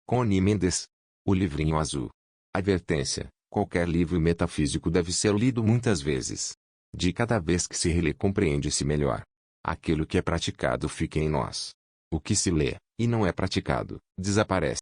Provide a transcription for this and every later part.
Coni Mendes. O livrinho azul. Advertência: qualquer livro metafísico deve ser lido muitas vezes. De cada vez que se relê compreende-se melhor. Aquilo que é praticado fica em nós. O que se lê, e não é praticado, desaparece.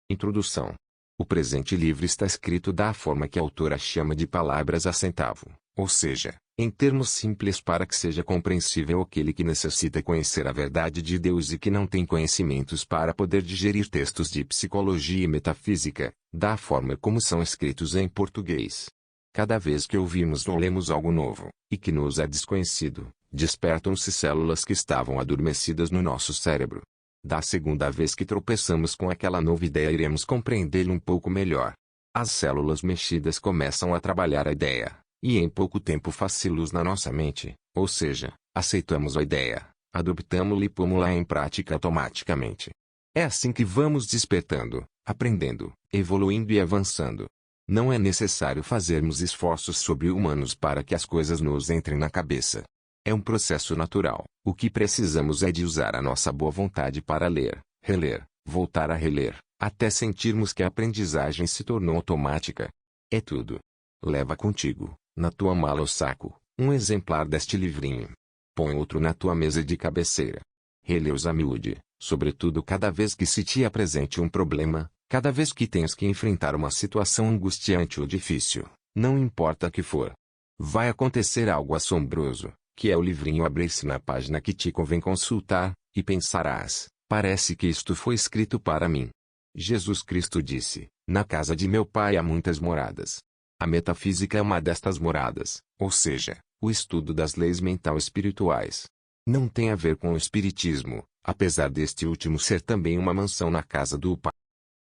Introdução. O presente livro está escrito da forma que a autora chama de palavras a centavo, ou seja, em termos simples para que seja compreensível aquele que necessita conhecer a verdade de Deus e que não tem conhecimentos para poder digerir textos de psicologia e metafísica, da forma como são escritos em português. Cada vez que ouvimos ou lemos algo novo, e que nos é desconhecido, despertam-se células que estavam adormecidas no nosso cérebro. Da segunda vez que tropeçamos com aquela nova ideia iremos compreendê-la um pouco melhor. As células mexidas começam a trabalhar a ideia, e em pouco tempo faz-se luz na nossa mente, ou seja, aceitamos a ideia, adoptamos-la e pomos-la em prática automaticamente. É assim que vamos despertando, aprendendo, evoluindo e avançando. Não é necessário fazermos esforços sobre-humanos para que as coisas nos entrem na cabeça. É um processo natural. O que precisamos é de usar a nossa boa vontade para ler, reler, voltar a reler, até sentirmos que a aprendizagem se tornou automática. É tudo. Leva contigo, na tua mala ou saco, um exemplar deste livrinho. Põe outro na tua mesa de cabeceira. Relê-os a miúde, sobretudo cada vez que se te apresente um problema, cada vez que tens que enfrentar uma situação angustiante ou difícil, não importa que for. Vai acontecer algo assombroso, que é o livrinho abrir-se na página que te convém consultar, e pensarás, parece que isto foi escrito para mim. Jesus Cristo disse, na casa de meu Pai há muitas moradas. A metafísica é uma destas moradas, ou seja, o estudo das leis mental-espirituais. Não tem a ver com o espiritismo, apesar deste último ser também uma mansão na casa do Pai.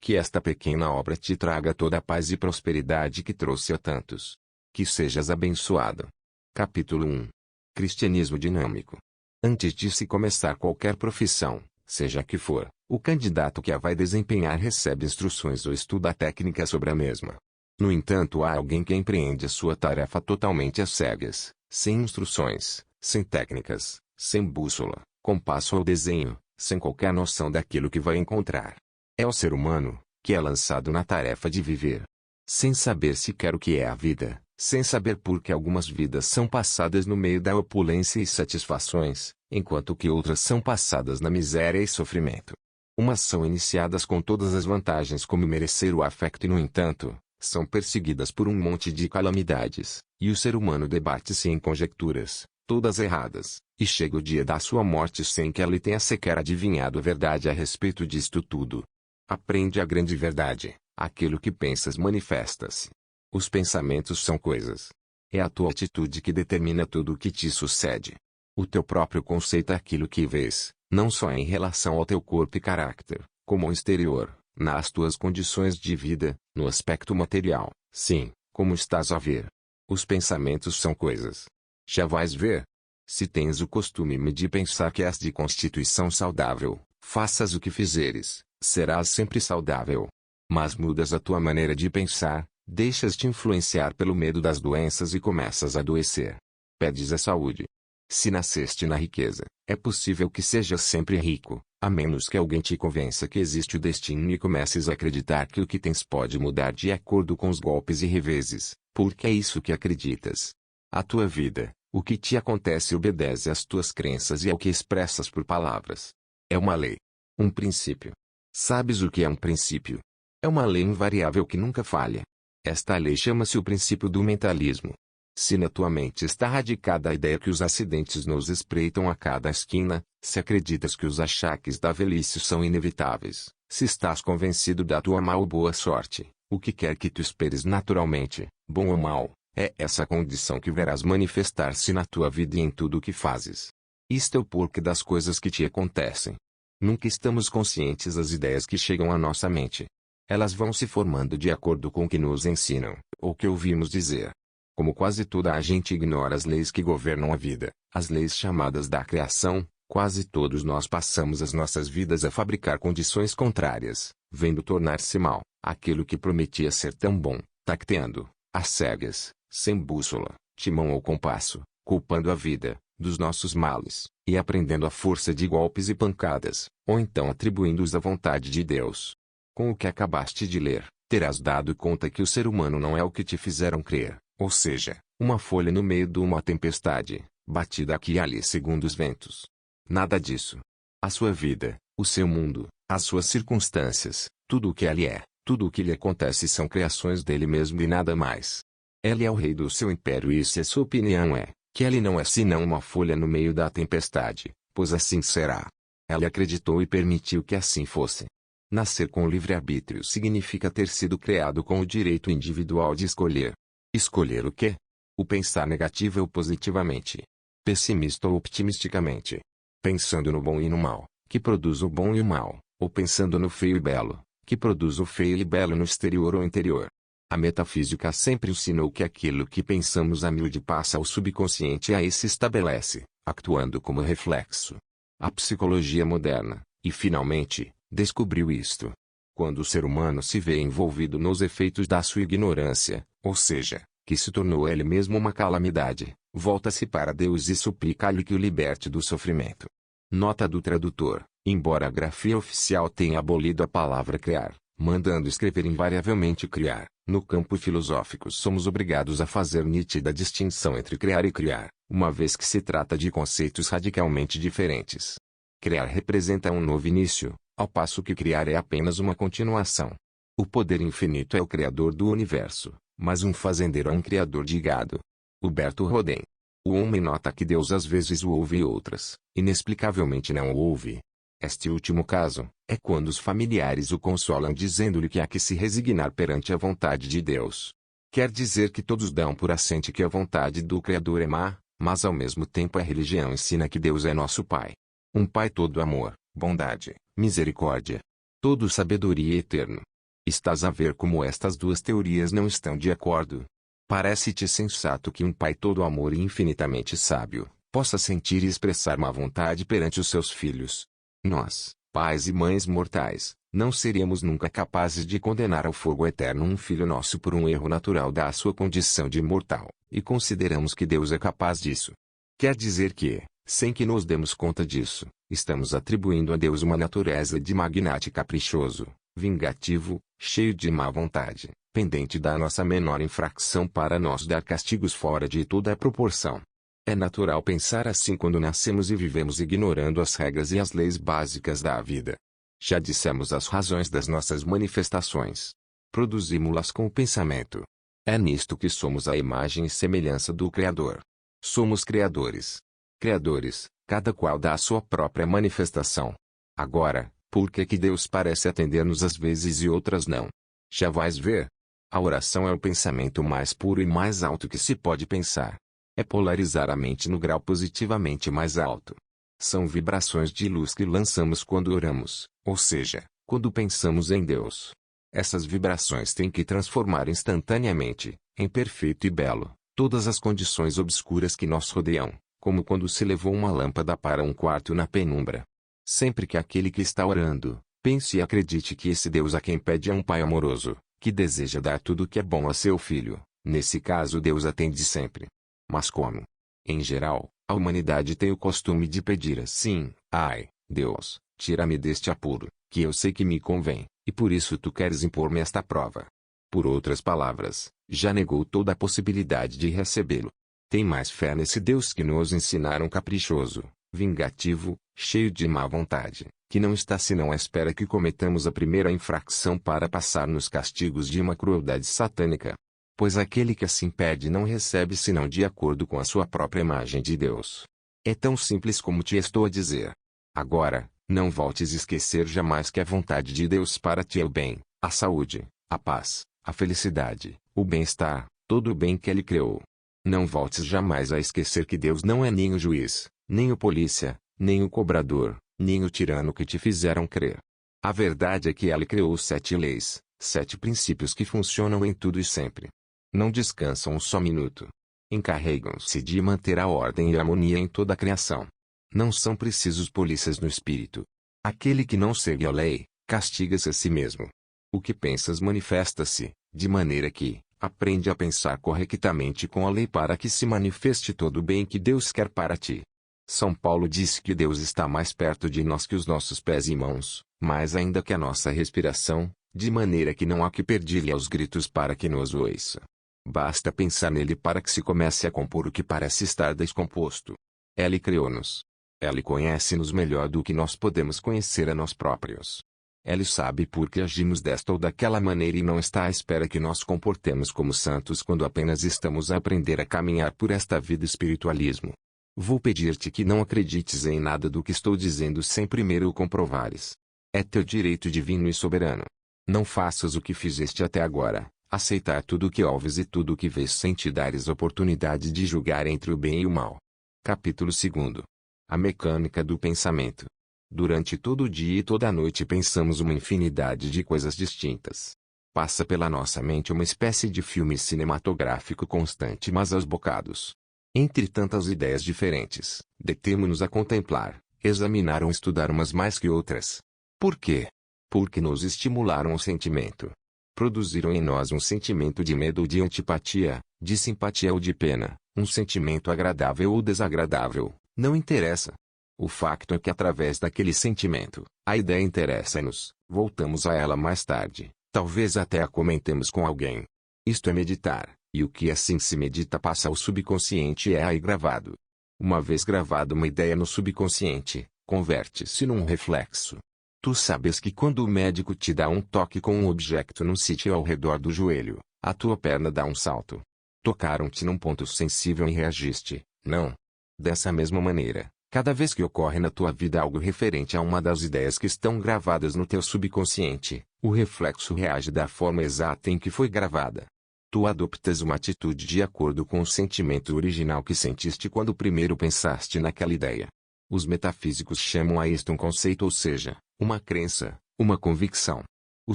Que esta pequena obra te traga toda a paz e prosperidade que trouxe a tantos. Que sejas abençoado. Capítulo 1. Cristianismo dinâmico. Antes de se começar qualquer profissão, seja que for, o candidato que a vai desempenhar recebe instruções ou estuda a técnica sobre a mesma. No entanto, há alguém que empreende a sua tarefa totalmente às cegas, sem instruções, sem técnicas, sem bússola, compasso ou desenho, sem qualquer noção daquilo que vai encontrar. É o ser humano, que é lançado na tarefa de viver. Sem saber sequer o que é a vida, sem saber por que algumas vidas são passadas no meio da opulência e satisfações, enquanto que outras são passadas na miséria e sofrimento. Umas são iniciadas com todas as vantagens como merecer o afeto e no entanto, são perseguidas por um monte de calamidades, e o ser humano debate-se em conjecturas, todas erradas, e chega o dia da sua morte sem que ele tenha sequer adivinhado a verdade a respeito disto tudo. Aprende a grande verdade, aquilo que pensas manifesta-se. Os pensamentos são coisas. É a tua atitude que determina tudo o que te sucede. O teu próprio conceito é aquilo que vês, não só em relação ao teu corpo e caráter, como ao exterior, nas tuas condições de vida, no aspecto material, sim, como estás a ver. Os pensamentos são coisas. Já vais ver. Se tens o costume de pensar que és de constituição saudável, faças o que fizeres, serás sempre saudável. Mas mudas a tua maneira de pensar, deixas-te influenciar pelo medo das doenças e começas a adoecer. Pedes a saúde. Se nasceste na riqueza, é possível que sejas sempre rico, a menos que alguém te convença que existe o destino e comeces a acreditar que o que tens pode mudar de acordo com os golpes e reveses, porque é isso que acreditas. A tua vida, o que te acontece obedece às tuas crenças e ao que expressas por palavras. É uma lei. Um princípio. Sabes o que é um princípio? É uma lei invariável que nunca falha. Esta lei chama-se o princípio do mentalismo. Se na tua mente está radicada a ideia que os acidentes nos espreitam a cada esquina, se acreditas que os achaques da velhice são inevitáveis, se estás convencido da tua mal ou boa sorte, o que quer que tu esperes naturalmente, bom ou mal, é essa condição que verás manifestar-se na tua vida e em tudo o que fazes. Isto é o porquê das coisas que te acontecem. Nunca estamos conscientes das ideias que chegam à nossa mente. Elas vão se formando de acordo com o que nos ensinam, ou que ouvimos dizer. Como quase toda a gente ignora as leis que governam a vida, as leis chamadas da criação, quase todos nós passamos as nossas vidas a fabricar condições contrárias, vendo tornar-se mal, aquilo que prometia ser tão bom, tacteando, às cegas, sem bússola, timão ou compasso, culpando a vida dos nossos males, e aprendendo à força de golpes e pancadas, ou então atribuindo-os à vontade de Deus. Com o que acabaste de ler, terás dado conta que o ser humano não é o que te fizeram crer, ou seja, uma folha no meio de uma tempestade, batida aqui e ali segundo os ventos. Nada disso. A sua vida, o seu mundo, as suas circunstâncias, tudo o que ele é, tudo o que lhe acontece são criações dele mesmo e nada mais. Ele é o rei do seu império e se a sua opinião é que ele não é senão uma folha no meio da tempestade, pois assim será. Ele acreditou e permitiu que assim fosse. Nascer com livre-arbítrio significa ter sido criado com o direito individual de escolher. Escolher o quê? O pensar negativo ou positivamente. Pessimista ou optimisticamente. Pensando no bom e no mal, que produz o bom e o mal, ou pensando no feio e belo, que produz o feio e belo no exterior ou interior. A metafísica sempre ensinou que aquilo que pensamos a miúde passa ao subconsciente e aí se estabelece, actuando como reflexo. A psicologia moderna, e finalmente, descobriu isto. Quando o ser humano se vê envolvido nos efeitos da sua ignorância, ou seja, que se tornou ele mesmo uma calamidade, volta-se para Deus e suplica-lhe que o liberte do sofrimento. Nota do tradutor: embora a grafia oficial tenha abolido a palavra criar, mandando escrever invariavelmente criar, no campo filosófico somos obrigados a fazer nítida distinção entre criar e criar, uma vez que se trata de conceitos radicalmente diferentes. Criar representa um novo início, ao passo que criar é apenas uma continuação. O poder infinito é o criador do universo, mas um fazendeiro é um criador de gado. Huberto Rodin. O homem nota que Deus às vezes o ouve e outras, inexplicavelmente não o ouve. Este último caso, é quando os familiares o consolam dizendo-lhe que há que se resignar perante a vontade de Deus. Quer dizer que todos dão por assente que a vontade do Criador é má, mas ao mesmo tempo a religião ensina que Deus é nosso Pai. Um Pai todo amor, bondade, misericórdia. Todo sabedoria e eterno. Estás a ver como estas duas teorias não estão de acordo? Parece-te sensato que um Pai todo amor e infinitamente sábio, possa sentir e expressar má vontade perante os seus filhos. Nós, pais e mães mortais, não seríamos nunca capazes de condenar ao fogo eterno um filho nosso por um erro natural da sua condição de mortal, e consideramos que Deus é capaz disso. Quer dizer que, sem que nos demos conta disso, estamos atribuindo a Deus uma natureza de magnate caprichoso, vingativo, cheio de má vontade, pendente da nossa menor infração para nós dar castigos fora de toda a proporção. É natural pensar assim quando nascemos e vivemos ignorando as regras e as leis básicas da vida. Já dissemos as razões das nossas manifestações. Produzimos-las com o pensamento. É nisto que somos a imagem e semelhança do Criador. Somos criadores. Criadores, cada qual dá a sua própria manifestação. Agora, por que Deus parece atender-nos às vezes e outras não? Já vais ver. A oração é o pensamento mais puro e mais alto que se pode pensar. É polarizar a mente no grau positivamente mais alto. São vibrações de luz que lançamos quando oramos, ou seja, quando pensamos em Deus. Essas vibrações têm que transformar instantaneamente, em perfeito e belo, todas as condições obscuras que nos rodeiam, como quando se levou uma lâmpada para um quarto na penumbra. Sempre que aquele que está orando, pense e acredite que esse Deus a quem pede é um Pai amoroso, que deseja dar tudo o que é bom a seu filho. Nesse caso Deus atende sempre. Mas como? Em geral, a humanidade tem o costume de pedir assim: ai, Deus, tira-me deste apuro, que eu sei que me convém, e por isso tu queres impor-me esta prova. Por outras palavras, já negou toda a possibilidade de recebê-lo. Tem mais fé nesse Deus que nos ensinaram caprichoso, vingativo, cheio de má vontade, que não está senão à espera que cometamos a primeira infração para passar nos castigos de uma crueldade satânica. Pois aquele que assim pede não recebe senão de acordo com a sua própria imagem de Deus. É tão simples como te estou a dizer. Agora, não voltes a esquecer jamais que a vontade de Deus para ti é o bem, a saúde, a paz, a felicidade, o bem-estar, todo o bem que Ele criou. Não voltes jamais a esquecer que Deus não é nem o juiz, nem o polícia, nem o cobrador, nem o tirano que te fizeram crer. A verdade é que Ele criou 7 leis, 7 princípios que funcionam em tudo e sempre. Não descansam um só minuto. Encarregam-se de manter a ordem e a harmonia em toda a criação. Não são precisos polícias no espírito. Aquele que não segue a lei, castiga-se a si mesmo. O que pensas manifesta-se, de maneira que, aprende a pensar corretamente com a lei para que se manifeste todo o bem que Deus quer para ti. São Paulo disse que Deus está mais perto de nós que os nossos pés e mãos, mais ainda que a nossa respiração, de maneira que não há que pedir-lhe aos gritos para que nos ouça. Basta pensar nele para que se comece a compor o que parece estar descomposto. Ele criou-nos. Ele conhece-nos melhor do que nós podemos conhecer a nós próprios. Ele sabe por que agimos desta ou daquela maneira e não está à espera que nós comportemos como santos quando apenas estamos a aprender a caminhar por esta vida espiritualismo. Vou pedir-te que não acredites em nada do que estou dizendo sem primeiro o comprovares. É teu direito divino e soberano. Não faças o que fizeste até agora, aceitar tudo o que ouves e tudo o que vês sem te dares oportunidade de julgar entre o bem e o mal. Capítulo 2. A mecânica do pensamento. Durante todo o dia e toda a noite pensamos uma infinidade de coisas distintas. Passa pela nossa mente uma espécie de filme cinematográfico constante mas aos bocados. Entre tantas ideias diferentes, detemo-nos a contemplar, examinar ou estudar umas mais que outras. Por quê? Porque nos estimularam o sentimento. Produziram em nós um sentimento de medo ou de antipatia, de simpatia ou de pena, um sentimento agradável ou desagradável, não interessa. O facto é que através daquele sentimento, a ideia interessa-nos, voltamos a ela mais tarde, talvez até a comentemos com alguém. Isto é meditar, e o que assim se medita passa ao subconsciente e é aí gravado. Uma vez gravada uma ideia no subconsciente, converte-se num reflexo. Tu sabes que quando o médico te dá um toque com um objeto num sítio ao redor do joelho, a tua perna dá um salto. Tocaram-te num ponto sensível e reagiste, não? Dessa mesma maneira, cada vez que ocorre na tua vida algo referente a uma das ideias que estão gravadas no teu subconsciente, o reflexo reage da forma exata em que foi gravada. Tu adoptas uma atitude de acordo com o sentimento original que sentiste quando primeiro pensaste naquela ideia. Os metafísicos chamam a isto um conceito, ou seja, uma crença, uma convicção. O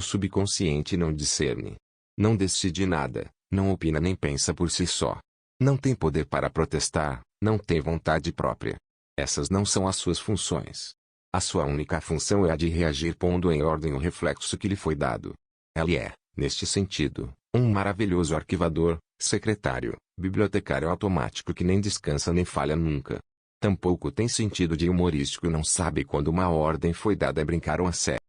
subconsciente não discerne. Não decide nada, não opina nem pensa por si só. Não tem poder para protestar, não tem vontade própria. Essas não são as suas funções. A sua única função é a de reagir pondo em ordem o reflexo que lhe foi dado. Ele é, neste sentido, um maravilhoso arquivador, secretário, bibliotecário automático que nem descansa nem falha nunca. Tampouco tem sentido de humorístico e não sabe quando uma ordem foi dada a brincar ou a sério.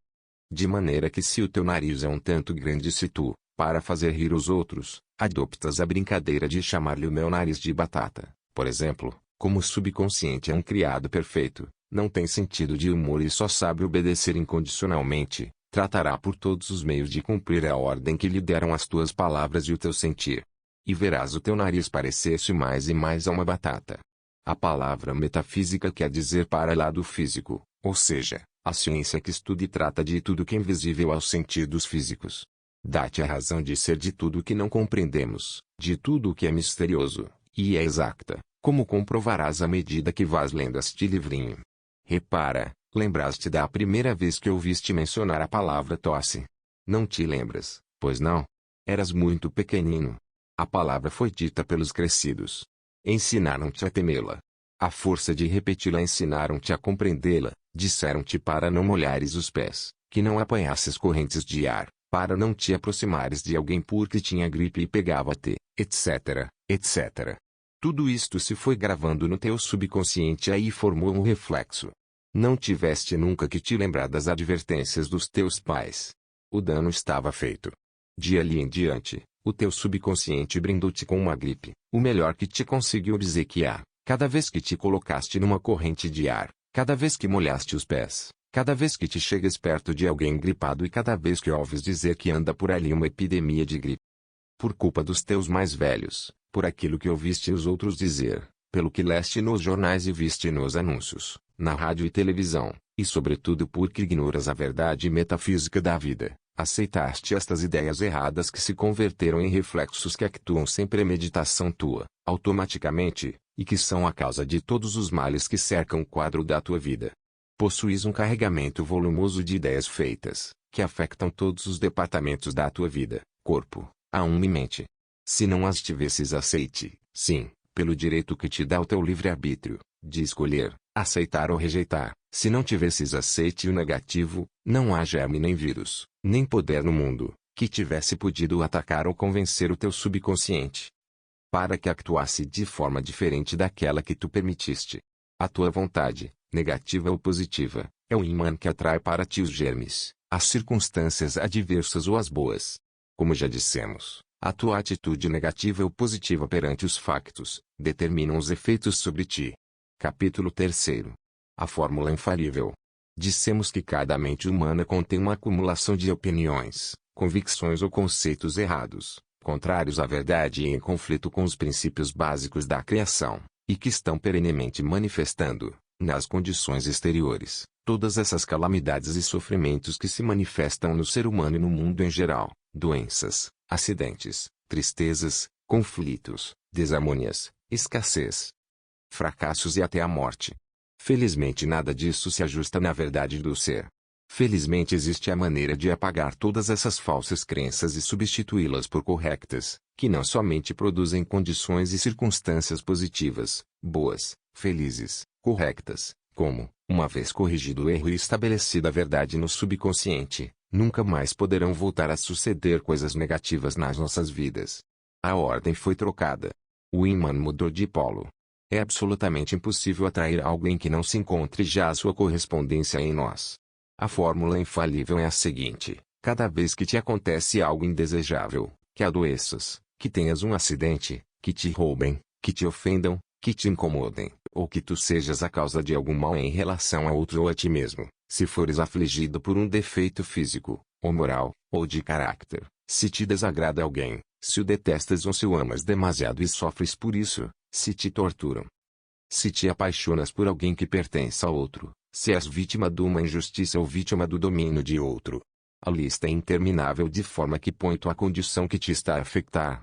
De maneira que se o teu nariz é um tanto grande se tu, para fazer rir os outros, adoptas a brincadeira de chamar-lhe o meu nariz de batata, por exemplo, como o subconsciente é um criado perfeito, não tem sentido de humor e só sabe obedecer incondicionalmente, tratará por todos os meios de cumprir a ordem que lhe deram as tuas palavras e o teu sentir. E verás o teu nariz parecer-se mais e mais a uma batata. A palavra metafísica quer dizer para lá do físico, ou seja, a ciência que estuda e trata de tudo que é invisível aos sentidos físicos. Dá-te a razão de ser de tudo que não compreendemos, de tudo o que é misterioso, e é exata, como comprovarás à medida que vás lendo este livrinho. Repara, lembraste da primeira vez que ouviste mencionar a palavra tosse? Não te lembras, pois não? Eras muito pequenino. A palavra foi dita pelos crescidos. Ensinaram-te a temê-la. À força de repeti-la ensinaram-te a compreendê-la, disseram-te para não molhares os pés, que não apanhasses correntes de ar, para não te aproximares de alguém porque tinha gripe e pegava-te, etc., etc. Tudo isto se foi gravando no teu subconsciente e aí formou um reflexo. Não tiveste nunca que te lembrar das advertências dos teus pais. O dano estava feito. De ali em diante, o teu subconsciente brindou-te com uma gripe, o melhor que te conseguiu obsequiar, cada vez que te colocaste numa corrente de ar, cada vez que molhaste os pés, cada vez que te chegas perto de alguém gripado e cada vez que ouves dizer que anda por ali uma epidemia de gripe. Por culpa dos teus mais velhos, por aquilo que ouviste os outros dizer, pelo que leste nos jornais e viste nos anúncios, na rádio e televisão, e sobretudo porque ignoras a verdade metafísica da vida. Aceitaste estas ideias erradas que se converteram em reflexos que actuam sem premeditação tua, automaticamente, e que são a causa de todos os males que cercam o quadro da tua vida. Possuis um carregamento volumoso de ideias feitas, que afetam todos os departamentos da tua vida, corpo, alma e mente. Se não as tivesses aceite, sim, pelo direito que te dá o teu livre-arbítrio, de escolher, aceitar ou rejeitar, se não tivesses aceite o negativo, não há germe nem vírus, nem poder no mundo, que tivesse podido atacar ou convencer o teu subconsciente. Para que actuasse de forma diferente daquela que tu permitiste. A tua vontade, negativa ou positiva, é o imã que atrai para ti os germes, as circunstâncias adversas ou as boas. Como já dissemos, a tua atitude negativa ou positiva perante os factos determinam os efeitos sobre ti. Capítulo 3. A fórmula infalível. Dissemos que cada mente humana contém uma acumulação de opiniões, convicções ou conceitos errados, contrários à verdade e em conflito com os princípios básicos da criação, e que estão perenemente manifestando, nas condições exteriores, todas essas calamidades e sofrimentos que se manifestam no ser humano e no mundo em geral: doenças, acidentes, tristezas, conflitos, desarmonias, escassez, fracassos e até a morte. Felizmente nada disso se ajusta na verdade do ser. Felizmente existe a maneira de apagar todas essas falsas crenças e substituí-las por corretas, que não somente produzem condições e circunstâncias positivas, boas, felizes, corretas, como, uma vez corrigido o erro e estabelecida a verdade no subconsciente, nunca mais poderão voltar a suceder coisas negativas nas nossas vidas. A ordem foi trocada. O ímã mudou de polo. É absolutamente impossível atrair alguém que não se encontre já a sua correspondência em nós. A fórmula infalível é a seguinte: cada vez que te acontece algo indesejável, que adoeças, que tenhas um acidente, que te roubem, que te ofendam, que te incomodem, ou que tu sejas a causa de algum mal em relação a outro ou a ti mesmo, se fores afligido por um defeito físico, ou moral, ou de caráter, se te desagrada alguém, se o detestas ou se o amas demasiado e sofres por isso, se te torturam, se te apaixonas por alguém que pertence a outro, se és vítima de uma injustiça ou vítima do domínio de outro. A lista é interminável de forma que põe tua condição que te está a afetar.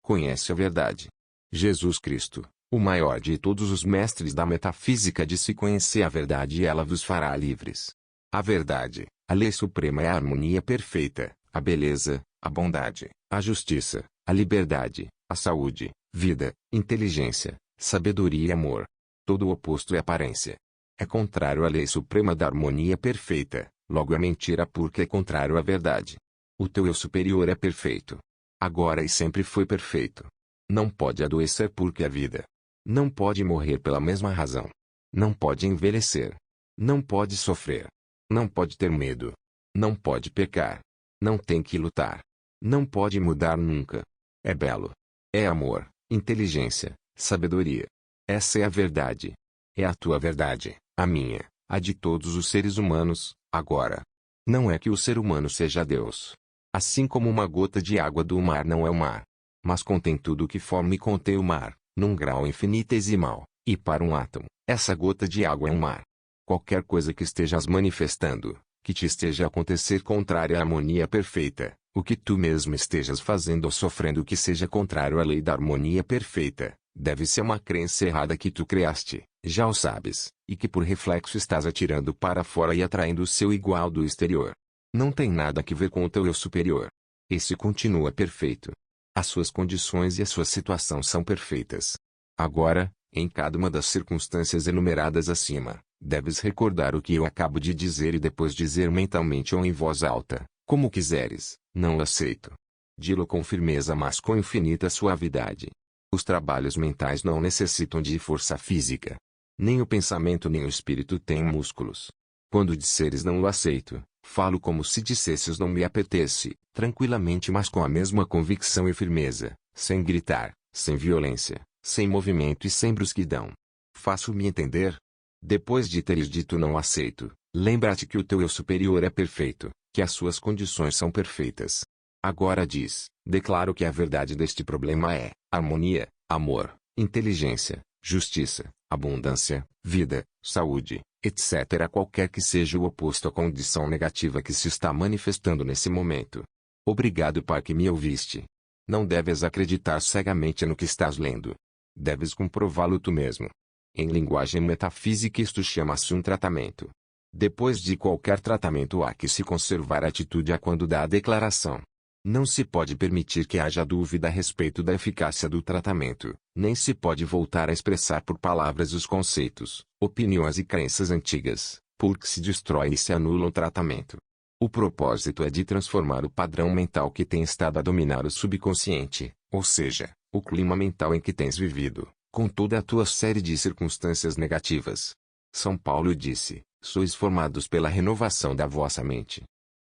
Conhece a verdade. Jesus Cristo, o maior de todos os mestres da metafísica, disse: conhecer a verdade e ela vos fará livres. A verdade, a lei suprema, é a harmonia perfeita, a beleza, a bondade, a justiça, a liberdade, a saúde, vida, inteligência, sabedoria e amor. Todo o oposto é aparência. É contrário à lei suprema da harmonia perfeita, logo é mentira porque é contrário à verdade. O teu eu superior é perfeito. Agora e sempre foi perfeito. Não pode adoecer porque é vida. Não pode morrer pela mesma razão. Não pode envelhecer. Não pode sofrer. Não pode ter medo. Não pode pecar. Não tem que lutar. Não pode mudar nunca. É belo. É amor, inteligência, sabedoria. Essa é a verdade. É a tua verdade, a minha, a de todos os seres humanos, agora. Não é que o ser humano seja Deus. Assim como uma gota de água do mar não é o mar, mas contém tudo o que forma e contém o mar, num grau infinitesimal, e para um átomo, essa gota de água é um mar. Qualquer coisa que estejas manifestando, que te esteja a acontecer contrária à harmonia perfeita, o que tu mesmo estejas fazendo ou sofrendo que seja contrário à lei da harmonia perfeita, deve ser uma crença errada que tu criaste, já o sabes, e que por reflexo estás atirando para fora e atraindo o seu igual do exterior. Não tem nada a ver com o teu eu superior. Esse continua perfeito. As suas condições e a sua situação são perfeitas. Agora, em cada uma das circunstâncias enumeradas acima, deves recordar o que eu acabo de dizer e depois dizer mentalmente ou em voz alta, como quiseres: não aceito. Dilo com firmeza mas com infinita suavidade. Os trabalhos mentais não necessitam de força física. Nem o pensamento nem o espírito têm músculos. Quando disseres não o aceito, falo como se dissesses não me apetece, tranquilamente mas com a mesma convicção e firmeza, sem gritar, sem violência, sem movimento e sem brusquidão. Faço-me entender? Depois de teres dito não aceito, lembra-te que o teu eu superior é perfeito, que as suas condições são perfeitas. Agora diz: declaro que a verdade deste problema é harmonia, amor, inteligência, justiça, abundância, vida, saúde, etc. Qualquer que seja o oposto à condição negativa que se está manifestando nesse momento. Obrigado por que me ouviste. Não deves acreditar cegamente no que estás lendo. Deves comprová-lo tu mesmo. Em linguagem metafísica isto chama-se um tratamento. Depois de qualquer tratamento há que se conservar a atitude a quando dá a declaração. Não se pode permitir que haja dúvida a respeito da eficácia do tratamento, nem se pode voltar a expressar por palavras os conceitos, opiniões e crenças antigas, porque se destrói e se anula o tratamento. O propósito é de transformar o padrão mental que tem estado a dominar o subconsciente, ou seja, o clima mental em que tens vivido, com toda a tua série de circunstâncias negativas. São Paulo disse: sois formados pela renovação da vossa mente.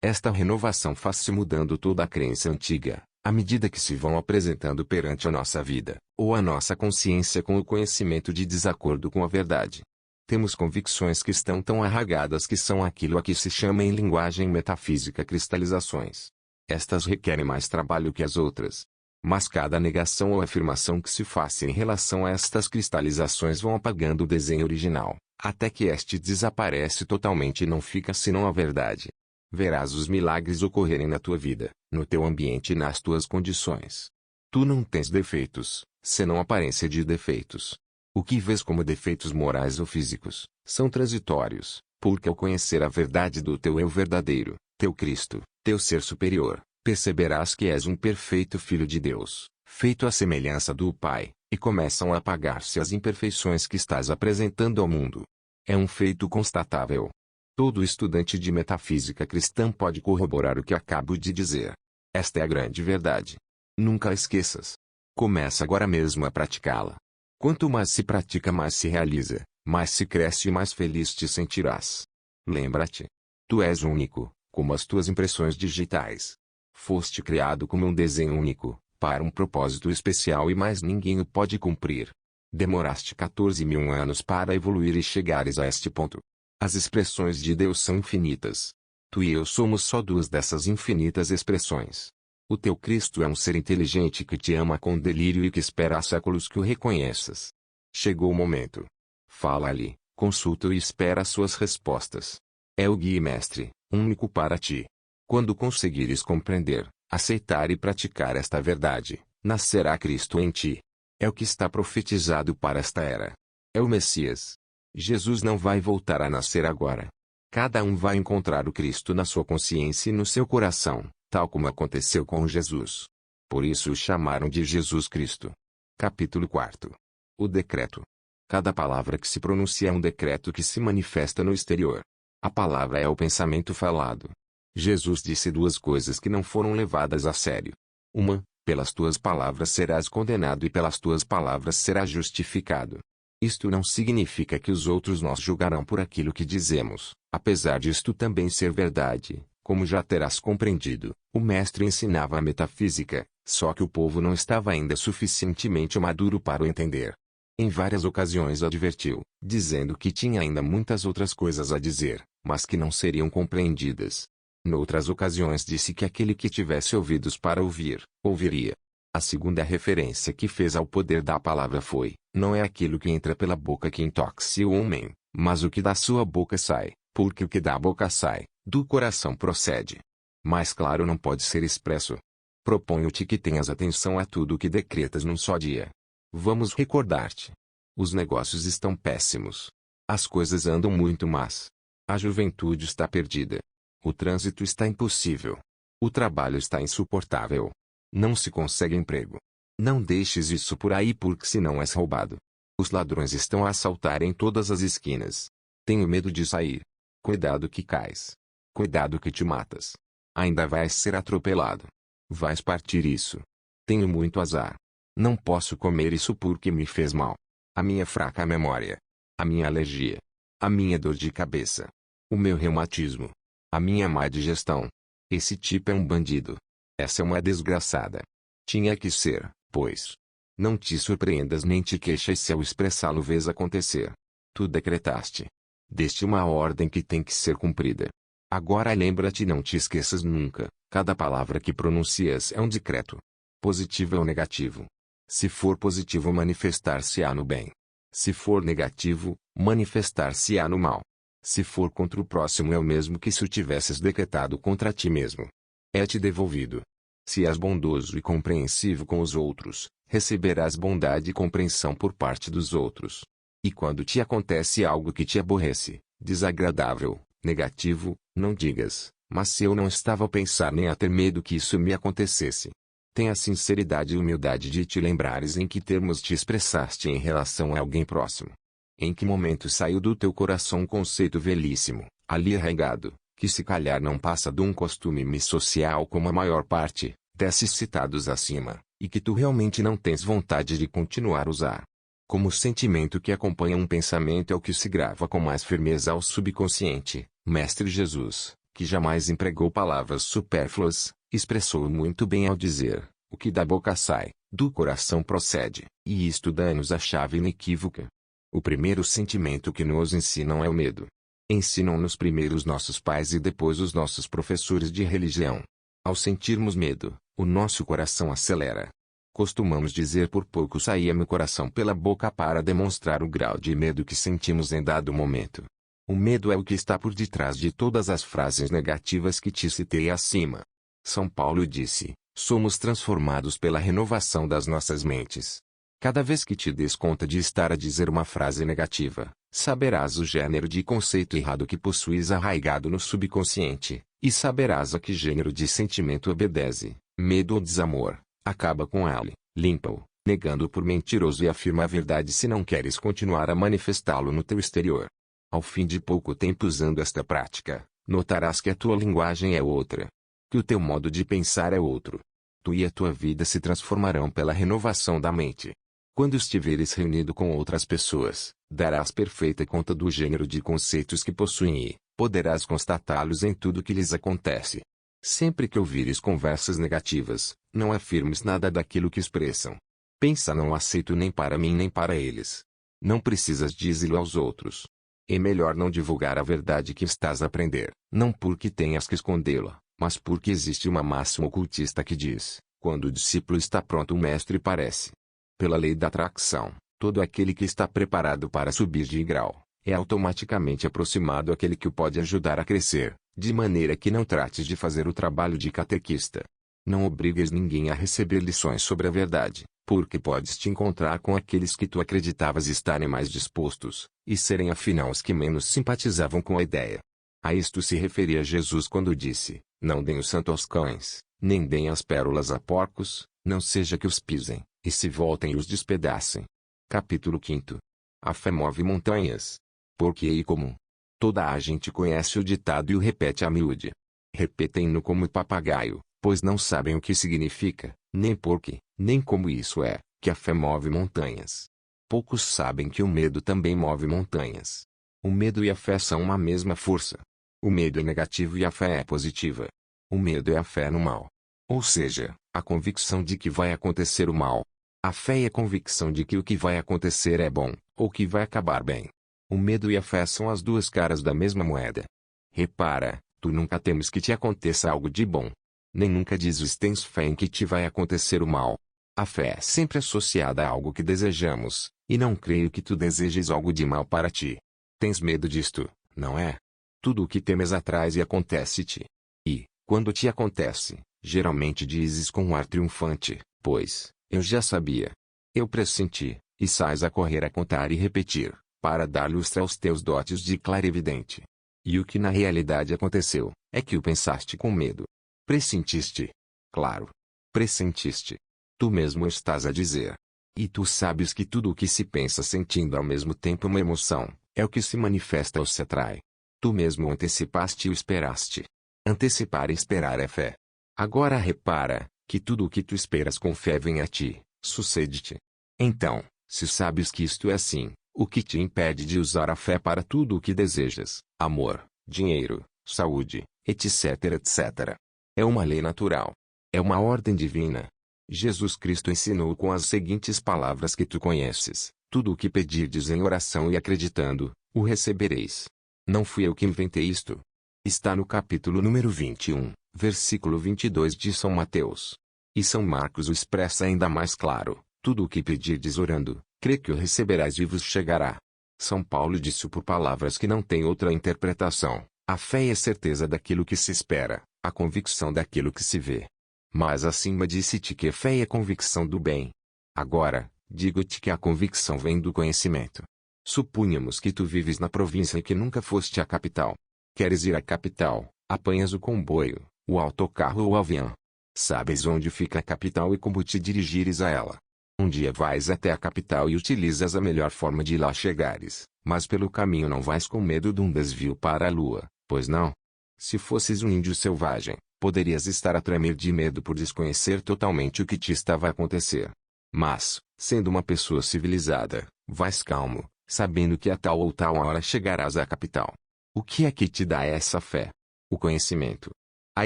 Esta renovação faz-se mudando toda a crença antiga, à medida que se vão apresentando perante a nossa vida, ou a nossa consciência com o conhecimento de desacordo com a verdade. Temos convicções que estão tão arraigadas que são aquilo a que se chama em linguagem metafísica cristalizações. Estas requerem mais trabalho que as outras. Mas cada negação ou afirmação que se faça em relação a estas cristalizações vão apagando o desenho original, até que este desaparece totalmente e não fica senão a verdade. Verás os milagres ocorrerem na tua vida, no teu ambiente e nas tuas condições. Tu não tens defeitos, senão aparência de defeitos. O que vês como defeitos morais ou físicos, são transitórios, porque ao conhecer a verdade do teu eu verdadeiro, teu Cristo, teu ser superior, perceberás que és um perfeito Filho de Deus, feito à semelhança do Pai, e começam a apagar-se as imperfeições que estás apresentando ao mundo. É um feito constatável. Todo estudante de metafísica cristã pode corroborar o que acabo de dizer. Esta é a grande verdade. Nunca a esqueças. Começa agora mesmo a praticá-la. Quanto mais se pratica, mais se realiza, mais se cresce e mais feliz te sentirás. Lembra-te. Tu és único, como as tuas impressões digitais. Foste criado como um desenho único, para um propósito especial e mais ninguém o pode cumprir. Demoraste 14.000 anos para evoluir e chegares a este ponto. As expressões de Deus são infinitas. Tu e eu somos só duas dessas infinitas expressões. O teu Cristo é um ser inteligente que te ama com delírio e que espera há séculos que o reconheças. Chegou o momento. Fala-lhe, consulta-o e espera as suas respostas. É o guia e mestre, único para ti. Quando conseguires compreender, aceitar e praticar esta verdade, nascerá Cristo em ti. É o que está profetizado para esta era. É o Messias. Jesus não vai voltar a nascer agora. Cada um vai encontrar o Cristo na sua consciência e no seu coração, tal como aconteceu com Jesus. Por isso o chamaram de Jesus Cristo. Capítulo 4. O decreto. Cada palavra que se pronuncia é um decreto que se manifesta no exterior. A palavra é o pensamento falado. Jesus disse duas coisas que não foram levadas a sério. Uma, pelas tuas palavras serás condenado e pelas tuas palavras serás justificado. Isto não significa que os outros nos julgarão por aquilo que dizemos, apesar disto também ser verdade, como já terás compreendido. O mestre ensinava a metafísica, só que o povo não estava ainda suficientemente maduro para o entender. Em várias ocasiões advertiu, dizendo que tinha ainda muitas outras coisas a dizer, mas que não seriam compreendidas. Noutras ocasiões disse que aquele que tivesse ouvidos para ouvir, ouviria. A segunda referência que fez ao poder da palavra foi: não é aquilo que entra pela boca que intoxica o homem, mas o que da sua boca sai, porque o que da boca sai, do coração procede. Mais claro não pode ser expresso. Proponho-te que tenhas atenção a tudo o que decretas num só dia. Vamos recordar-te. Os negócios estão péssimos. As coisas andam muito más. A juventude está perdida. O trânsito está impossível. O trabalho está insuportável. Não se consegue emprego. Não deixes isso por aí porque senão és roubado. Os ladrões estão a assaltar em todas as esquinas. Tenho medo de sair. Cuidado que cais. Cuidado que te matas. Ainda vais ser atropelado. Vais partir isso. Tenho muito azar. Não posso comer isso porque me fez mal. A minha fraca memória. A minha alergia. A minha dor de cabeça. O meu reumatismo. A minha má digestão. Esse tipo é um bandido. Essa é uma desgraçada. Tinha que ser, pois. Não te surpreendas nem te queixes se ao expressá-lo vês acontecer. Tu decretaste. Deste uma ordem que tem que ser cumprida. Agora lembra-te e não te esqueças nunca, cada palavra que pronuncias é um decreto. Positivo ou negativo. Se for positivo manifestar-se-á no bem. Se for negativo, manifestar-se-á no mal. Se for contra o próximo é o mesmo que se o tivesses decretado contra ti mesmo. É-te devolvido. Se és bondoso e compreensivo com os outros, receberás bondade e compreensão por parte dos outros. E quando te acontece algo que te aborrece, desagradável, negativo, não digas, mas se eu não estava a pensar nem a ter medo que isso me acontecesse. Tenha sinceridade e humildade de te lembrares em que termos te expressaste em relação a alguém próximo. Em que momento saiu do teu coração um conceito velhíssimo, ali arraigado, que se calhar não passa de um costume social como a maior parte, desses citados acima, e que tu realmente não tens vontade de continuar a usar. Como o sentimento que acompanha um pensamento é o que se grava com mais firmeza ao subconsciente, Mestre Jesus, que jamais empregou palavras supérfluas, expressou muito bem ao dizer: o que da boca sai, do coração procede, e isto dá-nos a chave inequívoca. O primeiro sentimento que nos ensinam é o medo. Ensinam-nos primeiro os nossos pais e depois os nossos professores de religião. Ao sentirmos medo, o nosso coração acelera. Costumamos dizer por pouco saía meu coração pela boca para demonstrar o grau de medo que sentimos em dado momento. O medo é o que está por detrás de todas as frases negativas que te citei acima. São Paulo disse: somos transformados pela renovação das nossas mentes. Cada vez que te des conta de estar a dizer uma frase negativa, saberás o gênero de conceito errado que possuis arraigado no subconsciente, e saberás a que gênero de sentimento obedece, medo ou desamor. Acaba com ele, limpa-o, negando-o por mentiroso e afirma a verdade se não queres continuar a manifestá-lo no teu exterior. Ao fim de pouco tempo usando esta prática, notarás que a tua linguagem é outra, que o teu modo de pensar é outro. Tu e a tua vida se transformarão pela renovação da mente. Quando estiveres reunido com outras pessoas, darás perfeita conta do gênero de conceitos que possuem e poderás constatá-los em tudo que lhes acontece. Sempre que ouvires conversas negativas, não afirmes nada daquilo que expressam. Pensa: não aceito nem para mim nem para eles. Não precisas dizê-lo aos outros. É melhor não divulgar a verdade que estás a aprender, não porque tenhas que escondê-la, mas porque existe uma máxima ocultista que diz: quando o discípulo está pronto, o mestre parece. Pela lei da atração, todo aquele que está preparado para subir de grau, é automaticamente aproximado àquele que o pode ajudar a crescer, de maneira que não trates de fazer o trabalho de catequista. Não obrigues ninguém a receber lições sobre a verdade, porque podes te encontrar com aqueles que tu acreditavas estarem mais dispostos, e serem afinal os que menos simpatizavam com a ideia. A isto se referia Jesus quando disse: não deem o santo aos cães, nem deem as pérolas a porcos, não seja que os pisem, e se voltem e os despedacem. Capítulo 5. A fé move montanhas. Por que e como? Toda a gente conhece o ditado e o repete a miúde. Repetem-no como papagaio, pois não sabem o que significa, nem por que, nem como isso é, que a fé move montanhas. Poucos sabem que o medo também move montanhas. O medo e a fé são uma mesma força. O medo é negativo e a fé é positiva. O medo é a fé no mal. Ou seja, a convicção de que vai acontecer o mal. A fé é a convicção de que o que vai acontecer é bom, ou que vai acabar bem. O medo e a fé são as duas caras da mesma moeda. Repara, tu nunca temes que te aconteça algo de bom. Nem nunca dizes tens fé em que te vai acontecer o mal. A fé é sempre associada a algo que desejamos, e não creio que tu desejes algo de mal para ti. Tens medo disto, não é? Tudo o que temes atrás e acontece-te. E, quando te acontece, geralmente dizes com um ar triunfante: pois, eu já sabia. Eu pressenti, e sais a correr a contar e repetir, para dar lustre aos teus dotes de clarividente. E o que na realidade aconteceu, é que o pensaste com medo. Pressentiste. Claro. Pressentiste. Tu mesmo estás a dizer. E tu sabes que tudo o que se pensa sentindo ao mesmo tempo uma emoção, é o que se manifesta ou se atrai. Tu mesmo antecipaste e o esperaste. Antecipar e esperar é fé. Agora repara, que tudo o que tu esperas com fé vem a ti, sucede-te. Então, se sabes que isto é assim, o que te impede de usar a fé para tudo o que desejas, amor, dinheiro, saúde, etc, etc. É uma lei natural. É uma ordem divina. Jesus Cristo ensinou com as seguintes palavras que tu conheces: tudo o que pedirdes em oração e acreditando, o recebereis. Não fui eu que inventei isto. Está no capítulo número 21, versículo 22 de São Mateus. E São Marcos o expressa ainda mais claro: tudo o que pedirdes orando, crê que o receberás e vos chegará. São Paulo disse por palavras que não têm outra interpretação: a fé é a certeza daquilo que se espera, a convicção daquilo que se vê. Mas acima disse-te que a fé é a convicção do bem. Agora, digo-te que a convicção vem do conhecimento. Supunhamos que tu vives na província e que nunca foste à capital. Queres ir à capital, apanhas o comboio, o autocarro ou o avião. Sabes onde fica a capital e como te dirigires a ela. Um dia vais até a capital e utilizas a melhor forma de lá chegares, mas pelo caminho não vais com medo de um desvio para a lua, pois não? Se fosses um índio selvagem, poderias estar a tremer de medo por desconhecer totalmente o que te estava a acontecer. Mas, sendo uma pessoa civilizada, vais calmo, sabendo que a tal ou tal hora chegarás à capital. O que é que te dá essa fé? O conhecimento. A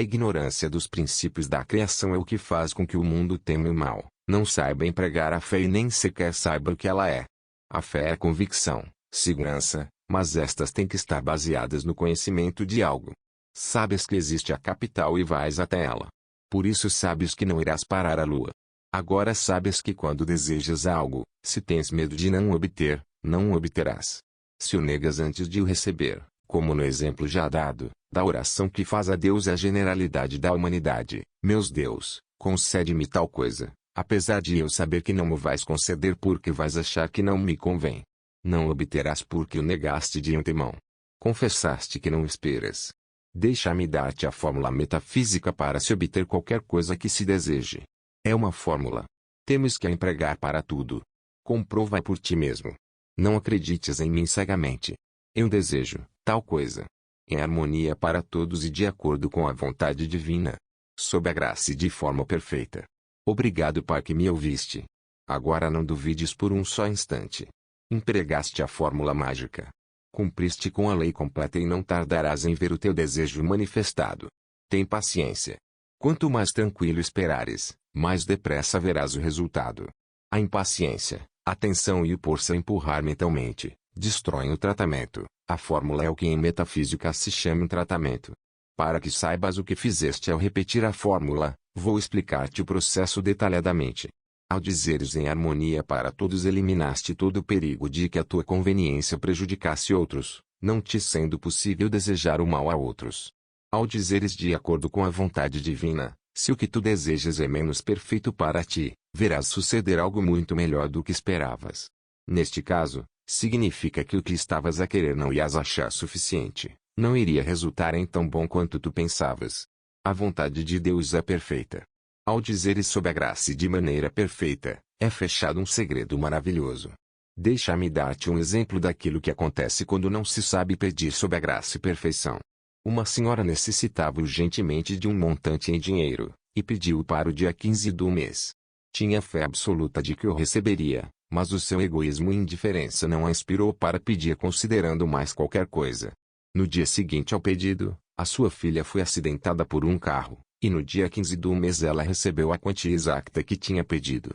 ignorância dos princípios da criação é o que faz com que o mundo teme o mal, não saiba empregar a fé e nem sequer saiba o que ela é. A fé é convicção, segurança, mas estas têm que estar baseadas no conhecimento de algo. Sabes que existe a capital e vais até ela. Por isso sabes que não irás parar a lua. Agora sabes que quando desejas algo, se tens medo de não obter, não o obterás. Se o negas antes de o receber, como no exemplo já dado, da oração que faz a Deus a generalidade da humanidade, meus Deus, concede-me tal coisa, apesar de eu saber que não o vais conceder porque vais achar que não me convém. Não obterás porque o negaste de antemão. Confessaste que não esperas. Deixa-me dar-te a fórmula metafísica para se obter qualquer coisa que se deseje. É uma fórmula. Temos que a empregar para tudo. Comprova por ti mesmo. Não acredites em mim cegamente. Eu desejo tal coisa, em harmonia para todos e de acordo com a vontade divina, sob a graça e de forma perfeita. Obrigado, Pai, que me ouviste. Agora não duvides por um só instante. Empregaste a fórmula mágica. Cumpriste com a lei completa e não tardarás em ver o teu desejo manifestado. Tem paciência. Quanto mais tranquilo esperares, mais depressa verás o resultado. A impaciência, a tensão e o por-se empurrar mentalmente, destroem o tratamento. A fórmula é o que em metafísica se chama um tratamento. Para que saibas o que fizeste ao repetir a fórmula, vou explicar-te o processo detalhadamente. Ao dizeres em harmonia para todos, eliminaste todo o perigo de que a tua conveniência prejudicasse outros, não te sendo possível desejar o mal a outros. Ao dizeres de acordo com a vontade divina, se o que tu desejas é menos perfeito para ti, verás suceder algo muito melhor do que esperavas. Neste caso, significa que o que estavas a querer não ias achar suficiente, não iria resultar em tão bom quanto tu pensavas. A vontade de Deus é perfeita. Ao dizeres sob a graça e de maneira perfeita, é fechado um segredo maravilhoso. Deixa-me dar-te um exemplo daquilo que acontece quando não se sabe pedir sob a graça e perfeição. Uma senhora necessitava urgentemente de um montante em dinheiro, e pediu para o dia 15 do mês. Tinha fé absoluta de que o receberia, mas o seu egoísmo e indiferença não a inspirou para pedir considerando mais qualquer coisa. No dia seguinte ao pedido, a sua filha foi acidentada por um carro, e no dia 15 do mês ela recebeu a quantia exata que tinha pedido.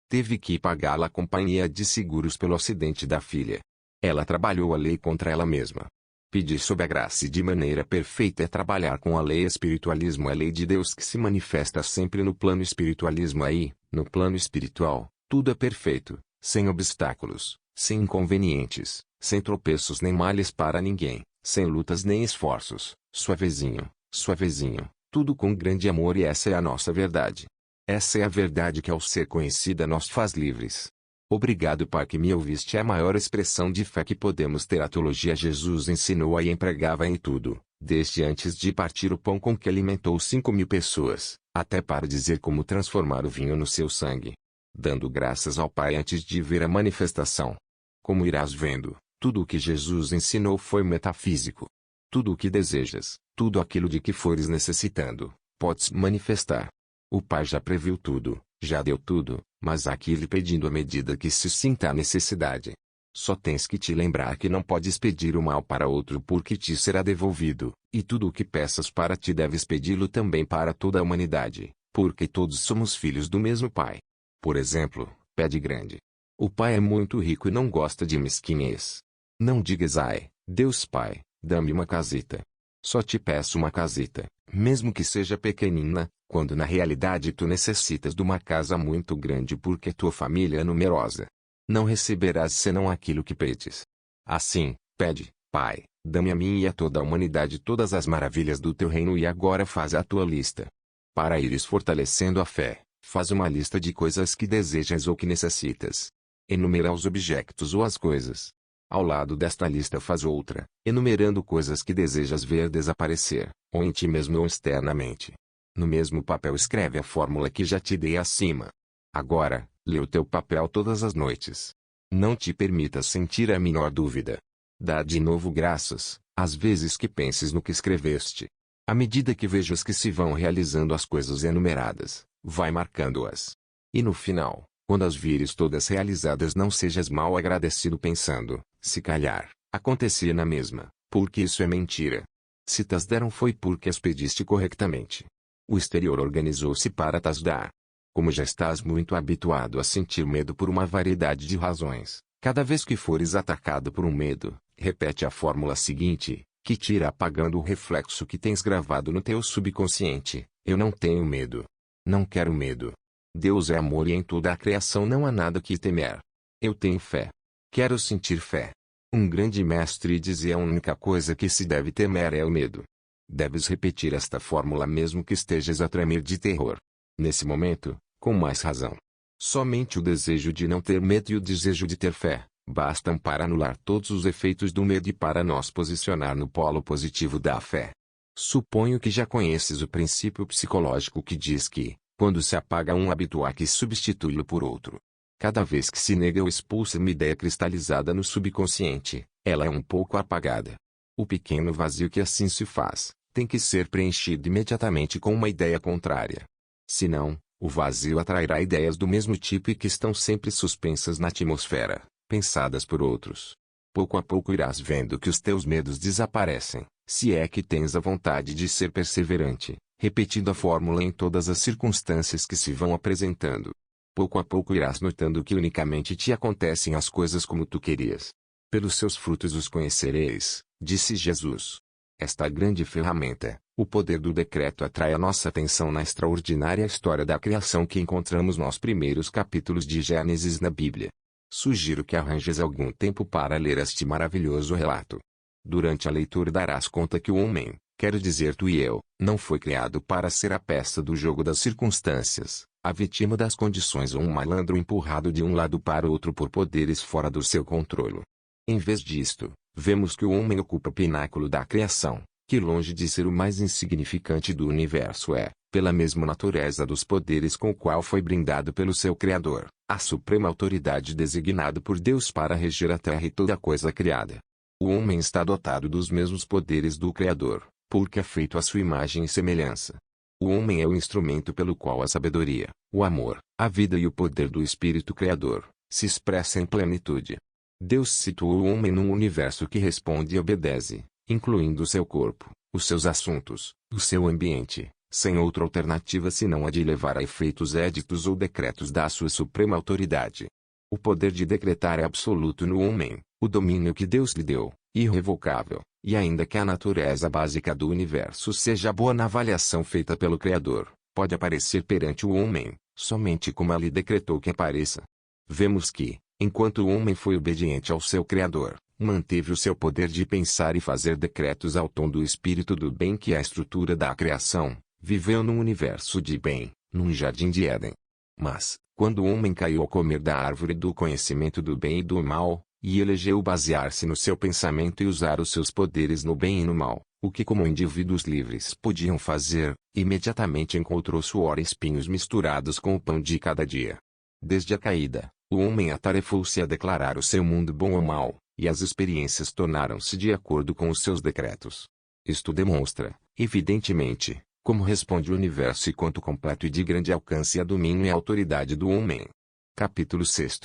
Teve que pagá-la a companhia de seguros pelo acidente da filha. Ela trabalhou a lei contra ela mesma. Pedir sob a graça e de maneira perfeita é trabalhar com a lei. Espiritualismo é a lei de Deus que se manifesta sempre no plano espiritualismo. Aí, no plano espiritual, tudo é perfeito, sem obstáculos, sem inconvenientes, sem tropeços nem males para ninguém, sem lutas nem esforços, suavezinho, suavezinho, tudo com grande amor, e essa é a nossa verdade. Essa é a verdade que, ao ser conhecida, nos faz livres. Obrigado, Pai, que me ouviste. É a maior expressão de fé que podemos ter. A teologia Jesus ensinou e empregava em tudo, desde antes de partir o pão com que alimentou 5.000 pessoas, até para dizer como transformar o vinho no seu sangue, dando graças ao Pai antes de ver a manifestação. Como irás vendo, tudo o que Jesus ensinou foi metafísico. Tudo o que desejas, tudo aquilo de que fores necessitando, podes manifestar. O Pai já previu tudo, já deu tudo, mas há que ir lhe pedindo à medida que se sinta a necessidade. Só tens que te lembrar que não podes pedir o mal para outro porque te será devolvido, e tudo o que peças para ti deves pedi-lo também para toda a humanidade, porque todos somos filhos do mesmo Pai. Por exemplo, pede grande. O Pai é muito rico e não gosta de mesquinhez. Não digas: ai, Deus Pai, dá-me uma casita. Só te peço uma casita, mesmo que seja pequenina, quando na realidade tu necessitas de uma casa muito grande porque tua família é numerosa. Não receberás senão aquilo que pedes. Assim, pede: Pai, dá-me a mim e a toda a humanidade todas as maravilhas do teu reino. E agora faz a tua lista. Para ires fortalecendo a fé, faz uma lista de coisas que desejas ou que necessitas. Enumera os objetos ou as coisas. Ao lado desta lista faz outra, enumerando coisas que desejas ver desaparecer, ou em ti mesmo ou externamente. No mesmo papel escreve a fórmula que já te dei acima. Agora, lê o teu papel todas as noites. Não te permitas sentir a menor dúvida. Dá de novo graças, às vezes que penses no que escreveste. À medida que vejas que se vão realizando as coisas enumeradas, vai marcando-as. E no final, quando as vires todas realizadas, não sejas mal agradecido pensando: se calhar, acontecia na mesma, porque isso é mentira. Se tas deram foi porque as pediste corretamente. O exterior organizou-se para tas dar. Como já estás muito habituado a sentir medo por uma variedade de razões, cada vez que fores atacado por um medo, repete a fórmula seguinte, que te irá apagando o reflexo que tens gravado no teu subconsciente: eu não tenho medo. Não quero medo. Deus é amor e em toda a criação não há nada que temer. Eu tenho fé. Quero sentir fé. Um grande mestre dizia: a única coisa que se deve temer é o medo. Deves repetir esta fórmula mesmo que estejas a tremer de terror. Nesse momento, com mais razão. Somente o desejo de não ter medo e o desejo de ter fé bastam para anular todos os efeitos do medo e para nos posicionar no polo positivo da fé. Suponho que já conheces o princípio psicológico que diz que, quando se apaga um hábito há que substituí-lo por outro. Cada vez que se nega ou expulsa uma ideia cristalizada no subconsciente, ela é um pouco apagada. O pequeno vazio que assim se faz, tem que ser preenchido imediatamente com uma ideia contrária. Senão, o vazio atrairá ideias do mesmo tipo e que estão sempre suspensas na atmosfera, pensadas por outros. Pouco a pouco irás vendo que os teus medos desaparecem, se é que tens a vontade de ser perseverante, repetindo a fórmula em todas as circunstâncias que se vão apresentando. Pouco a pouco irás notando que unicamente te acontecem as coisas como tu querias. Pelos seus frutos os conhecereis, disse Jesus. Esta grande ferramenta, o poder do decreto, atrai a nossa atenção na extraordinária história da criação que encontramos nos primeiros capítulos de Gênesis na Bíblia. Sugiro que arranjes algum tempo para ler este maravilhoso relato. Durante a leitura darás conta que o homem, quero dizer tu e eu, não foi criado para ser a peça do jogo das circunstâncias, a vítima das condições ou um malandro empurrado de um lado para outro por poderes fora do seu controle. Em vez disto, vemos que o homem ocupa o pináculo da criação, que longe de ser o mais insignificante do universo é, pela mesma natureza dos poderes com o qual foi brindado pelo seu Criador, a suprema autoridade designado por Deus para reger a terra e toda coisa criada. O homem está dotado dos mesmos poderes do Criador, porque é feito à sua imagem e semelhança. O homem é o instrumento pelo qual a sabedoria, o amor, a vida e o poder do Espírito Criador se expressam em plenitude. Deus situou o homem num universo que responde e obedece, incluindo o seu corpo, os seus assuntos, o seu ambiente, sem outra alternativa senão a de levar a efeitos éditos ou decretos da sua suprema autoridade. O poder de decretar é absoluto no homem, o domínio que Deus lhe deu, irrevogável, e ainda que a natureza básica do universo seja boa na avaliação feita pelo Criador, pode aparecer perante o homem, somente como ele decretou que apareça. Vemos que, enquanto o homem foi obediente ao seu Criador, manteve o seu poder de pensar e fazer decretos ao tom do espírito do bem que é a estrutura da criação, viveu num universo de bem, num jardim de Éden. Mas, quando o homem caiu ao comer da árvore do conhecimento do bem e do mal, e elegeu basear-se no seu pensamento e usar os seus poderes no bem e no mal, o que como indivíduos livres podiam fazer, imediatamente encontrou suor e espinhos misturados com o pão de cada dia. Desde a caída, o homem atarefou-se a declarar o seu mundo bom ou mau, e as experiências tornaram-se de acordo com os seus decretos. Isto demonstra, evidentemente, como responde o universo e quanto completo e de grande alcance a domínio e autoridade do homem. Capítulo 6.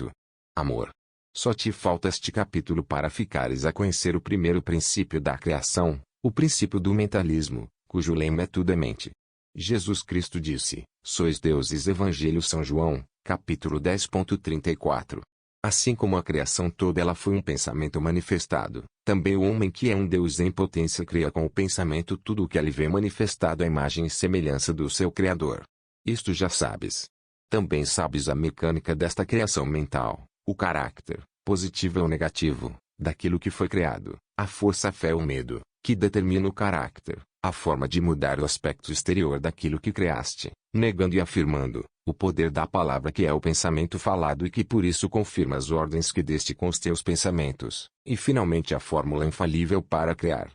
Amor. Só te falta este capítulo para ficares a conhecer o primeiro princípio da criação, o princípio do mentalismo, cujo lema é tudo é mente. Jesus Cristo disse: sois deuses. Evangelho São João, capítulo 10.34. Assim como a criação toda ela foi um pensamento manifestado, também o homem que é um Deus em potência cria com o pensamento tudo o que ele vê manifestado à imagem e semelhança do seu Criador. Isto já sabes. Também sabes a mecânica desta criação mental, o caráter, positivo ou negativo, daquilo que foi criado, a força, a fé ou medo, que determina o caráter, a forma de mudar o aspecto exterior daquilo que criaste, negando e afirmando, o poder da palavra que é o pensamento falado e que por isso confirma as ordens que deste com os teus pensamentos, e finalmente a fórmula infalível para criar.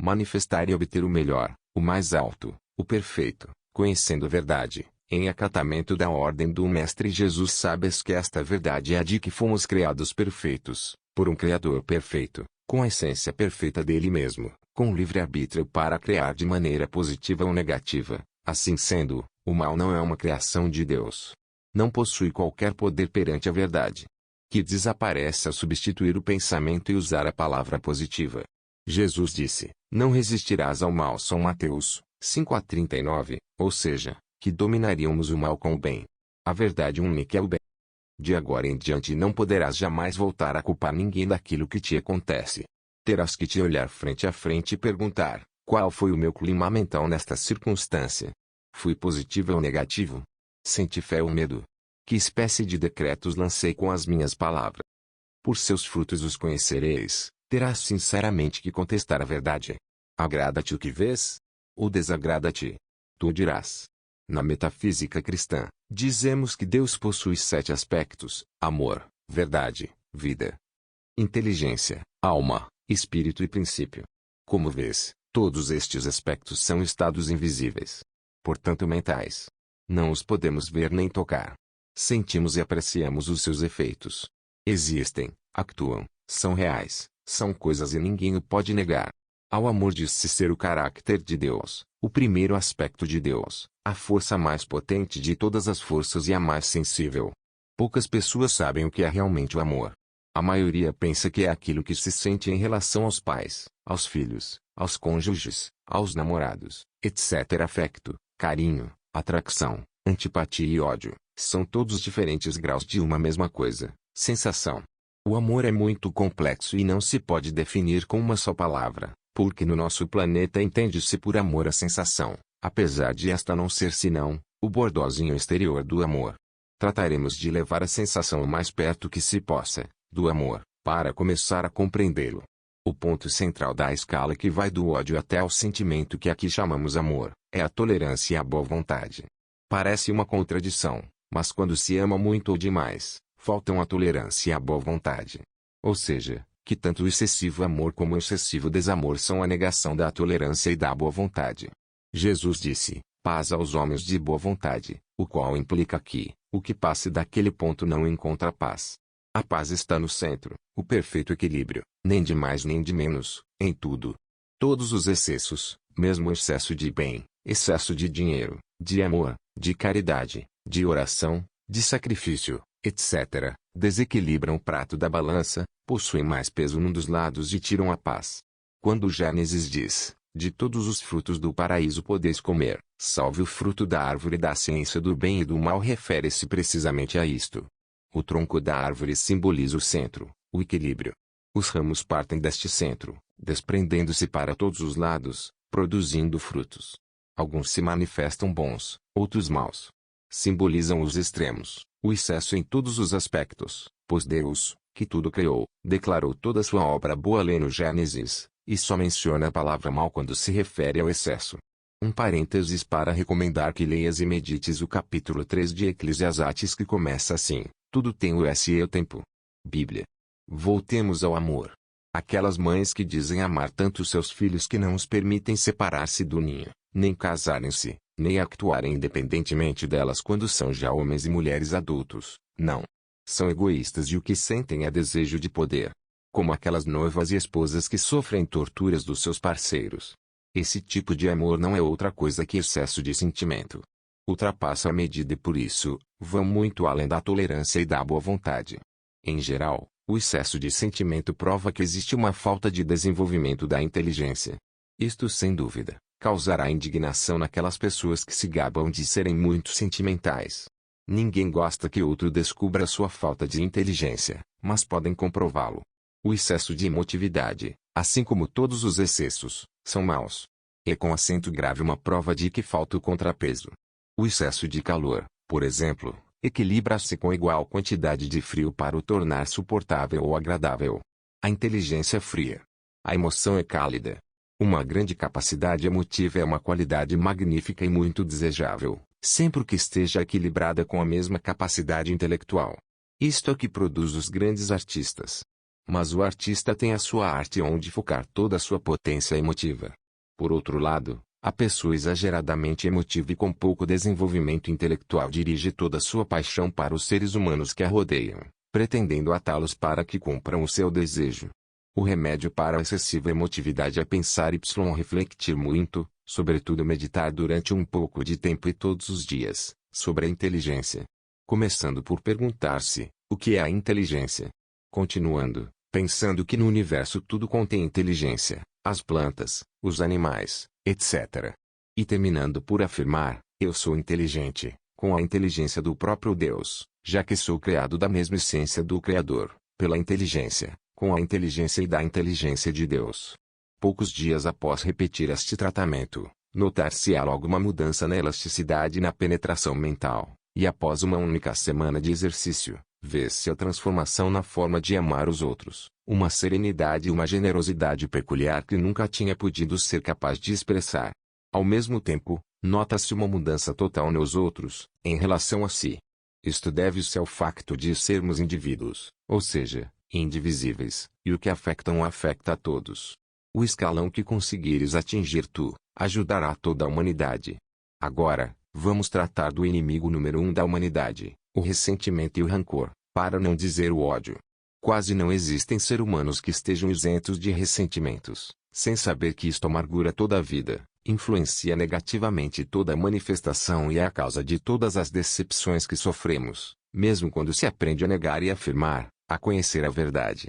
Manifestar e obter o melhor, o mais alto, o perfeito, conhecendo a verdade, em acatamento da ordem do Mestre Jesus. Sabes que esta verdade é a de que fomos criados perfeitos, por um Criador perfeito, com a essência perfeita dele mesmo, com livre-arbítrio para criar de maneira positiva ou negativa. Assim sendo, o mal não é uma criação de Deus. Não possui qualquer poder perante a verdade, que desaparece ao substituir o pensamento e usar a palavra positiva. Jesus disse, não resistirás ao mal. São Mateus 5:39, ou seja, que dominaríamos o mal com o bem. A verdade única é o bem. De agora em diante não poderás jamais voltar a culpar ninguém daquilo que te acontece. Terás que te olhar frente a frente e perguntar, qual foi o meu clima mental nesta circunstância? Fui positivo ou negativo? Senti fé ou medo? Que espécie de decretos lancei com as minhas palavras? Por seus frutos os conhecereis. Terás sinceramente que contestar a verdade. Agrada-te o que vês? Ou desagrada-te? Tu dirás. Na metafísica cristã, dizemos que Deus possui 7 aspectos: amor, verdade, vida, inteligência, alma, espírito e princípio. Como vês, todos estes aspectos são estados invisíveis, portanto mentais. Não os podemos ver nem tocar. Sentimos e apreciamos os seus efeitos. Existem, actuam, são reais, são coisas e ninguém o pode negar. Ao amor diz-se ser o caráter de Deus, o primeiro aspecto de Deus, a força mais potente de todas as forças e a mais sensível. Poucas pessoas sabem o que é realmente o amor. A maioria pensa que é aquilo que se sente em relação aos pais, aos filhos, aos cônjuges, aos namorados, etc. Afeto, carinho, atração, antipatia e ódio, são todos diferentes graus de uma mesma coisa, sensação. O amor é muito complexo e não se pode definir com uma só palavra, porque no nosso planeta entende-se por amor a sensação, apesar de esta não ser senão o bordozinho exterior do amor. Trataremos de levar a sensação o mais perto que se possa do amor, para começar a compreendê-lo. O ponto central da escala que vai do ódio até ao sentimento que aqui chamamos amor, é a tolerância e a boa vontade. Parece uma contradição, mas quando se ama muito ou demais, faltam a tolerância e a boa vontade. Ou seja, que tanto o excessivo amor como o excessivo desamor são a negação da tolerância e da boa vontade. Jesus disse, paz aos homens de boa vontade, o qual implica que, o que passe daquele ponto não encontra paz. A paz está no centro, o perfeito equilíbrio, nem de mais nem de menos, em tudo. Todos os excessos, mesmo o excesso de bem, excesso de dinheiro, de amor, de caridade, de oração, de sacrifício, etc., desequilibram o prato da balança, possuem mais peso num dos lados e tiram a paz. Quando Gênesis diz, de todos os frutos do paraíso podeis comer, salve o fruto da árvore da ciência do bem e do mal, refere-se precisamente a isto. O tronco da árvore simboliza o centro, o equilíbrio. Os ramos partem deste centro, desprendendo-se para todos os lados, produzindo frutos. Alguns se manifestam bons, outros maus. Simbolizam os extremos, o excesso em todos os aspectos, pois Deus, que tudo criou, declarou toda sua obra boa. Lê no Gênesis, e só menciona a palavra mal quando se refere ao excesso. Um parênteses para recomendar que leias e medites o capítulo 3 de Eclesiastes, que começa assim: tudo tem o seu tempo. Bíblia. Voltemos ao amor. Aquelas mães que dizem amar tanto seus filhos que não os permitem separar-se do ninho, nem casarem-se, nem actuarem independentemente delas quando são já homens e mulheres adultos, não. São egoístas e o que sentem é desejo de poder. Como aquelas noivas e esposas que sofrem torturas dos seus parceiros. Esse tipo de amor não é outra coisa que excesso de sentimento. Ultrapassa a medida e por isso, vão muito além da tolerância e da boa vontade. Em geral, o excesso de sentimento prova que existe uma falta de desenvolvimento da inteligência. Isto, sem dúvida, causará indignação naquelas pessoas que se gabam de serem muito sentimentais. Ninguém gosta que outro descubra sua falta de inteligência, mas podem comprová-lo. O excesso de emotividade, assim como todos os excessos, são maus. É com acento grave uma prova de que falta o contrapeso. O excesso de calor, por exemplo, equilibra-se com igual quantidade de frio para o tornar suportável ou agradável. A inteligência fria. A emoção é cálida. Uma grande capacidade emotiva é uma qualidade magnífica e muito desejável, sempre que esteja equilibrada com a mesma capacidade intelectual. Isto é o que produz os grandes artistas. Mas o artista tem a sua arte onde focar toda a sua potência emotiva. Por outro lado, a pessoa exageradamente emotiva e com pouco desenvolvimento intelectual dirige toda a sua paixão para os seres humanos que a rodeiam, pretendendo atá-los para que cumpram o seu desejo. O remédio para a excessiva emotividade é pensar e refletir muito, sobretudo meditar durante um pouco de tempo e todos os dias, sobre a inteligência. Começando por perguntar-se, o que é a inteligência? Continuando, pensando que no universo tudo contém inteligência, as plantas, os animais, etc. E terminando por afirmar, eu sou inteligente, com a inteligência do próprio Deus, já que sou criado da mesma essência do Criador, pela inteligência, com a inteligência e da inteligência de Deus. Poucos dias após repetir este tratamento, notar-se-á logo uma mudança na elasticidade e na penetração mental, e após uma única semana de exercício, vê-se a transformação na forma de amar os outros, uma serenidade e uma generosidade peculiar que nunca tinha podido ser capaz de expressar. Ao mesmo tempo, nota-se uma mudança total nos outros, em relação a si. Isto deve-se ao facto de sermos indivíduos, ou seja, indivisíveis, e o que afeta a todos. O escalão que conseguires atingir tu, ajudará toda a humanidade. Agora, vamos tratar do inimigo número 1 da humanidade, o ressentimento e o rancor, para não dizer o ódio. Quase não existem seres humanos que estejam isentos de ressentimentos, sem saber que isto amargura toda a vida, influencia negativamente toda a manifestação e é a causa de todas as decepções que sofremos, mesmo quando se aprende a negar e afirmar, a conhecer a verdade.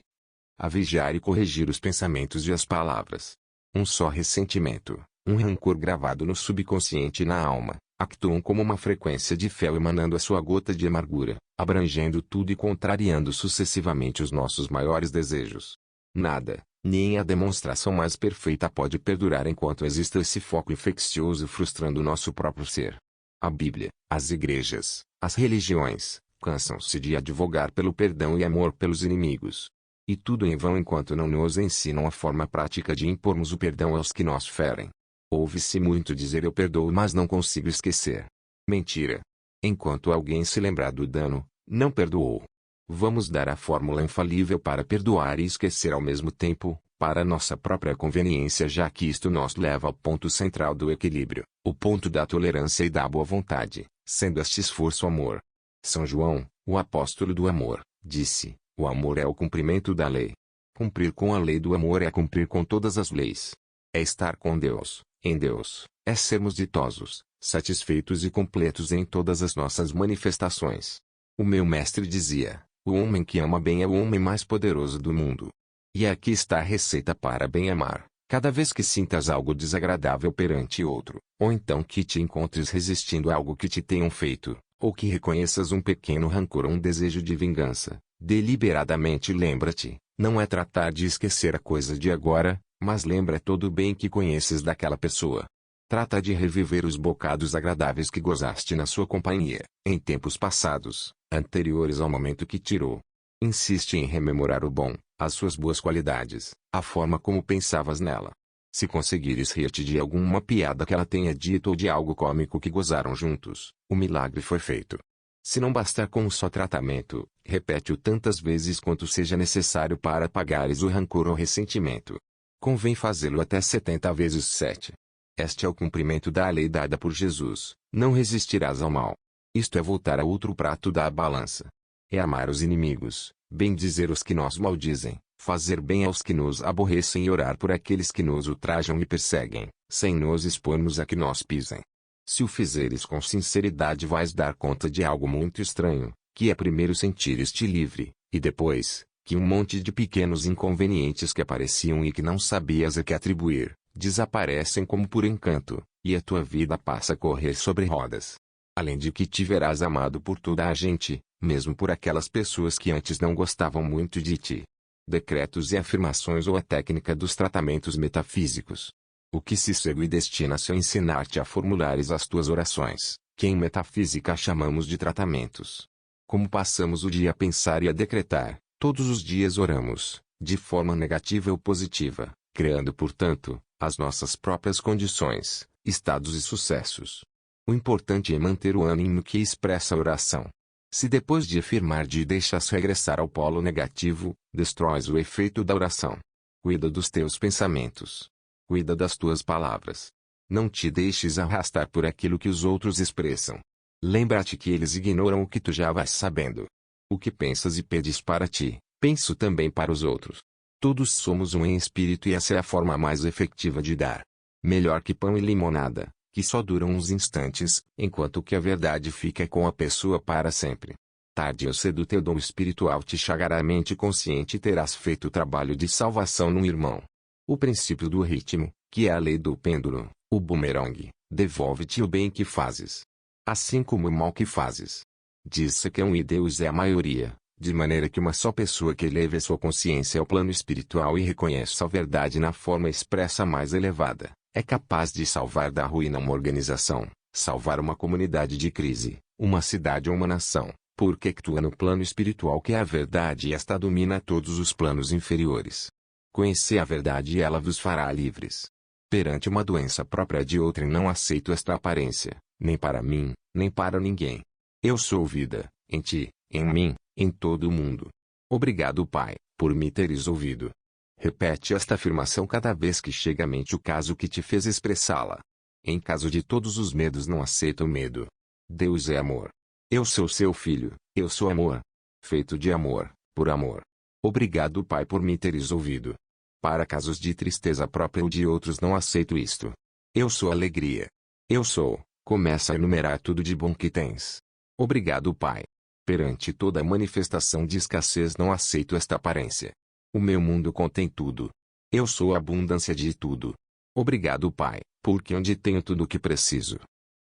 A vigiar e corrigir os pensamentos e as palavras. Um só ressentimento, um rancor gravado no subconsciente e na alma, actuam como uma frequência de fel emanando a sua gota de amargura, abrangendo tudo e contrariando sucessivamente os nossos maiores desejos. Nada, nem a demonstração mais perfeita pode perdurar enquanto exista esse foco infeccioso frustrando o nosso próprio ser. A Bíblia, as igrejas, as religiões, cansam-se de advogar pelo perdão e amor pelos inimigos. E tudo em vão enquanto não nos ensinam a forma prática de impormos o perdão aos que nos ferem. Ouve-se muito dizer eu perdoo mas não consigo esquecer. Mentira. Enquanto alguém se lembrar do dano, não perdoou. Vamos dar a fórmula infalível para perdoar e esquecer ao mesmo tempo, para nossa própria conveniência já que isto nos leva ao ponto central do equilíbrio, o ponto da tolerância e da boa vontade, sendo este esforço amor. São João, o apóstolo do amor, disse, o amor é o cumprimento da lei. Cumprir com a lei do amor é cumprir com todas as leis. É estar com Deus, em Deus, é sermos ditosos, satisfeitos e completos em todas as nossas manifestações. O meu mestre dizia, o homem que ama bem é o homem mais poderoso do mundo. E aqui está a receita para bem amar. Cada vez que sintas algo desagradável perante outro, ou então que te encontres resistindo a algo que te tenham feito, ou que reconheças um pequeno rancor ou um desejo de vingança, deliberadamente lembra-te, não é tratar de esquecer a coisa de agora, mas lembra todo o bem que conheces daquela pessoa. Trata de reviver os bocados agradáveis que gozaste na sua companhia, em tempos passados, anteriores ao momento que tirou. Insiste em rememorar o bom, as suas boas qualidades, a forma como pensavas nela. Se conseguires rir-te de alguma piada que ela tenha dito ou de algo cômico que gozaram juntos, o milagre foi feito. Se não bastar com um só tratamento, repete-o tantas vezes quanto seja necessário para apagares o rancor ou ressentimento. Convém fazê-lo até 70 vezes 7. Este é o cumprimento da lei dada por Jesus, não resistirás ao mal. Isto é voltar a outro prato da balança. É amar os inimigos, bendizer os que nos maldizem, fazer bem aos que nos aborrecem e orar por aqueles que nos ultrajam e perseguem, sem nos expormos a que nos pisem. Se o fizeres com sinceridade vais dar conta de algo muito estranho, que é primeiro sentires-te livre, e depois, que um monte de pequenos inconvenientes que apareciam e que não sabias a que atribuir, desaparecem como por encanto, e a tua vida passa a correr sobre rodas. Além de que te verás amado por toda a gente, mesmo por aquelas pessoas que antes não gostavam muito de ti. Decretos e afirmações ou a técnica dos tratamentos metafísicos. O que se segue destina-se a ensinar-te a formulares as tuas orações, que em metafísica chamamos de tratamentos. Como passamos o dia a pensar e a decretar, todos os dias oramos, de forma negativa ou positiva, criando, portanto, as nossas próprias condições, estados e sucessos. O importante é manter o ânimo que expressa a oração. Se depois de afirmar deixas regressar ao polo negativo, destróis o efeito da oração. Cuida dos teus pensamentos. Cuida das tuas palavras. Não te deixes arrastar por aquilo que os outros expressam. Lembra-te que eles ignoram o que tu já vais sabendo. O que pensas e pedes para ti, penso também para os outros. Todos somos um em espírito e essa é a forma mais efetiva de dar. Melhor que pão e limonada, que só duram uns instantes, enquanto que a verdade fica com a pessoa para sempre. Tarde ou cedo teu dom espiritual te chegará à mente consciente e terás feito o trabalho de salvação num irmão. O princípio do ritmo, que é a lei do pêndulo, o bumerangue, devolve-te o bem que fazes, assim como o mal que fazes. Diz-se que um e Deus é a maioria, de maneira que uma só pessoa que eleve a sua consciência ao plano espiritual e reconheça a verdade na forma expressa mais elevada, é capaz de salvar da ruína uma organização, salvar uma comunidade de crise, uma cidade ou uma nação, porque atua no plano espiritual que é a verdade e esta domina todos os planos inferiores. Conhecei a verdade e ela vos fará livres. Perante uma doença própria de outrem não aceito esta aparência, nem para mim, nem para ninguém. Eu sou vida, em ti, em mim, em todo o mundo. Obrigado, Pai, por me teres ouvido. Repete esta afirmação cada vez que chega à mente o caso que te fez expressá-la. Em caso de todos os medos não aceito o medo. Deus é amor. Eu sou seu filho, eu sou amor. Feito de amor, por amor. Obrigado, Pai, por me teres ouvido. Para casos de tristeza própria ou de outros não aceito isto. Eu sou alegria. Eu sou, começa a enumerar tudo de bom que tens. Obrigado, Pai. Perante toda manifestação de escassez não aceito esta aparência. O meu mundo contém tudo. Eu sou a abundância de tudo. Obrigado, Pai, porque onde tenho tudo o que preciso.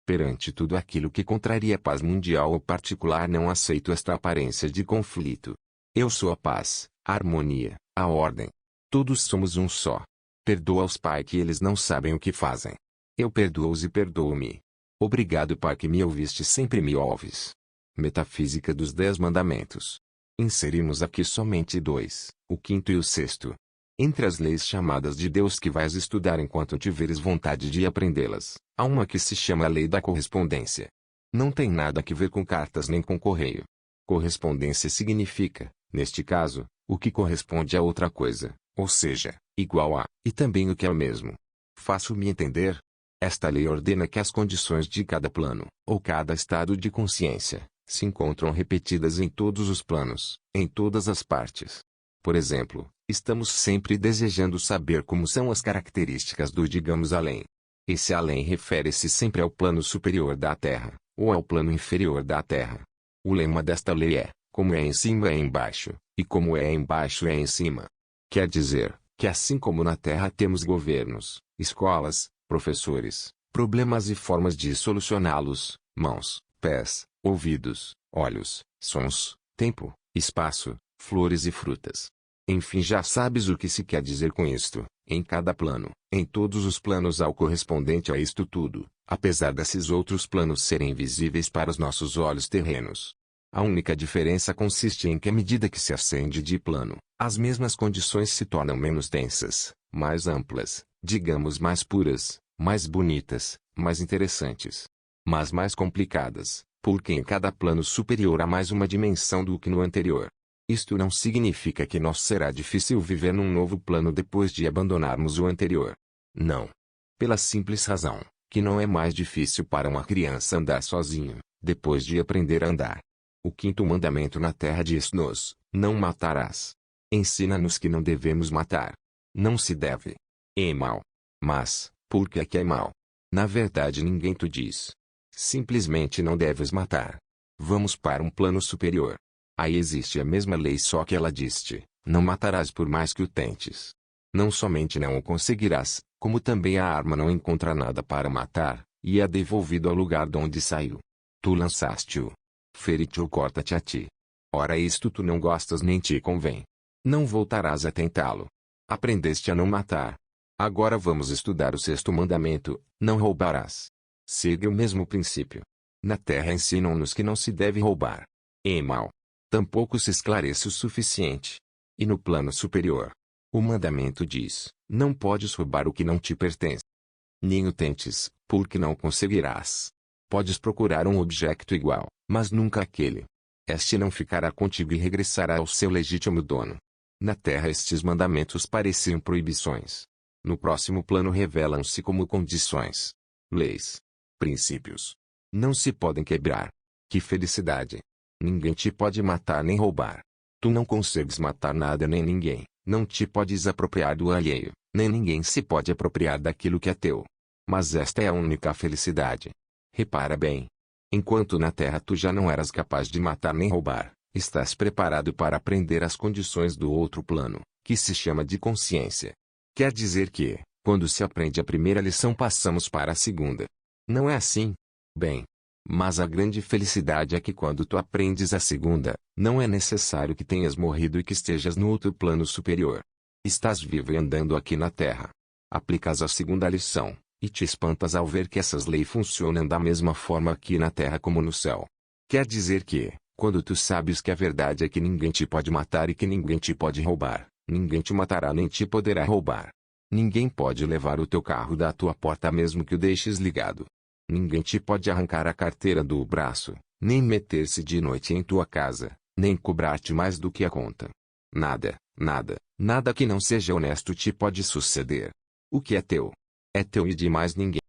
Perante tudo aquilo que contraria a paz mundial ou particular não aceito esta aparência de conflito. Eu sou a paz, a harmonia, a ordem. Todos somos um só. Perdoa-os, Pai, que eles não sabem o que fazem. Eu perdoo-os e perdoo-me. Obrigado, Pai, que me ouviste sempre me ouves. Metafísica dos 10 Mandamentos. Inserimos aqui somente 2, o quinto e o sexto. Entre as leis chamadas de Deus que vais estudar enquanto tiveres vontade de aprendê-las, há uma que se chama a lei da correspondência. Não tem nada a ver com cartas nem com correio. Correspondência significa, neste caso, o que corresponde a outra coisa, ou seja, igual a, e também o que é o mesmo. Faço-me entender? Esta lei ordena que as condições de cada plano, ou cada estado de consciência, se encontram repetidas em todos os planos, em todas as partes. Por exemplo, estamos sempre desejando saber como são as características do digamos além. Esse além refere-se sempre ao plano superior da Terra, ou ao plano inferior da Terra. O lema desta lei é, como é em cima é embaixo, e como é embaixo é em cima. Quer dizer, que assim como na Terra temos governos, escolas, professores, problemas e formas de solucioná-los, mãos, pés, ouvidos, olhos, sons, tempo, espaço, flores e frutas. Enfim, já sabes o que se quer dizer com isto. Em cada plano, em todos os planos há o correspondente a isto tudo, apesar desses outros planos serem visíveis para os nossos olhos terrenos. A única diferença consiste em que à medida que se ascende de plano, as mesmas condições se tornam menos densas, mais amplas, digamos mais puras, mais bonitas, mais interessantes, mas mais complicadas, porque em cada plano superior há mais uma dimensão do que no anterior. Isto não significa que nos será difícil viver num novo plano depois de abandonarmos o anterior. Não. Pela simples razão, que não é mais difícil para uma criança andar sozinho, depois de aprender a andar. O quinto mandamento na terra diz-nos, não matarás. Ensina-nos que não devemos matar. Não se deve. É mal. Mas, por que é que é mal? Na verdade ninguém te diz. Simplesmente não deves matar. Vamos para um plano superior. Aí existe a mesma lei, só que ela diz-te, não matarás por mais que o tentes. Não somente não o conseguirás, como também a arma não encontra nada para matar, e é devolvido ao lugar de onde saiu. Tu lançaste-o. Fere-te ou corta-te a ti. Ora isto tu não gostas nem te convém. Não voltarás a tentá-lo. Aprendeste a não matar. Agora vamos estudar o sexto mandamento, não roubarás. Segue o mesmo princípio. Na terra ensinam-nos que não se deve roubar. É mal. Tampouco se esclarece o suficiente. E no plano superior, o mandamento diz, não podes roubar o que não te pertence. Nem o tentes, porque não conseguirás. Podes procurar um objeto igual, mas nunca aquele. Este não ficará contigo e regressará ao seu legítimo dono. Na terra estes mandamentos pareciam proibições. No próximo plano revelam-se como condições. Leis. Princípios. Não se podem quebrar. Que felicidade! Ninguém te pode matar nem roubar. Tu não consegues matar nada nem ninguém, não te podes apropriar do alheio, nem ninguém se pode apropriar daquilo que é teu. Mas esta é a única felicidade. Repara bem. Enquanto na terra tu já não eras capaz de matar nem roubar, estás preparado para aprender as condições do outro plano, que se chama de consciência. Quer dizer que, quando se aprende a primeira lição passamos para a segunda. Não é assim? Bem. Mas a grande felicidade é que quando tu aprendes a segunda, não é necessário que tenhas morrido e que estejas no outro plano superior. Estás vivo e andando aqui na Terra. Aplicas a segunda lição, e te espantas ao ver que essas leis funcionam da mesma forma aqui na Terra como no céu. Quer dizer que, quando tu sabes que a verdade é que ninguém te pode matar e que ninguém te pode roubar, ninguém te matará nem te poderá roubar. Ninguém pode levar o teu carro da tua porta mesmo que o deixes ligado. Ninguém te pode arrancar a carteira do braço, nem meter-se de noite em tua casa, nem cobrar-te mais do que a conta. Nada, nada, nada que não seja honesto te pode suceder. O que é teu e de mais ninguém.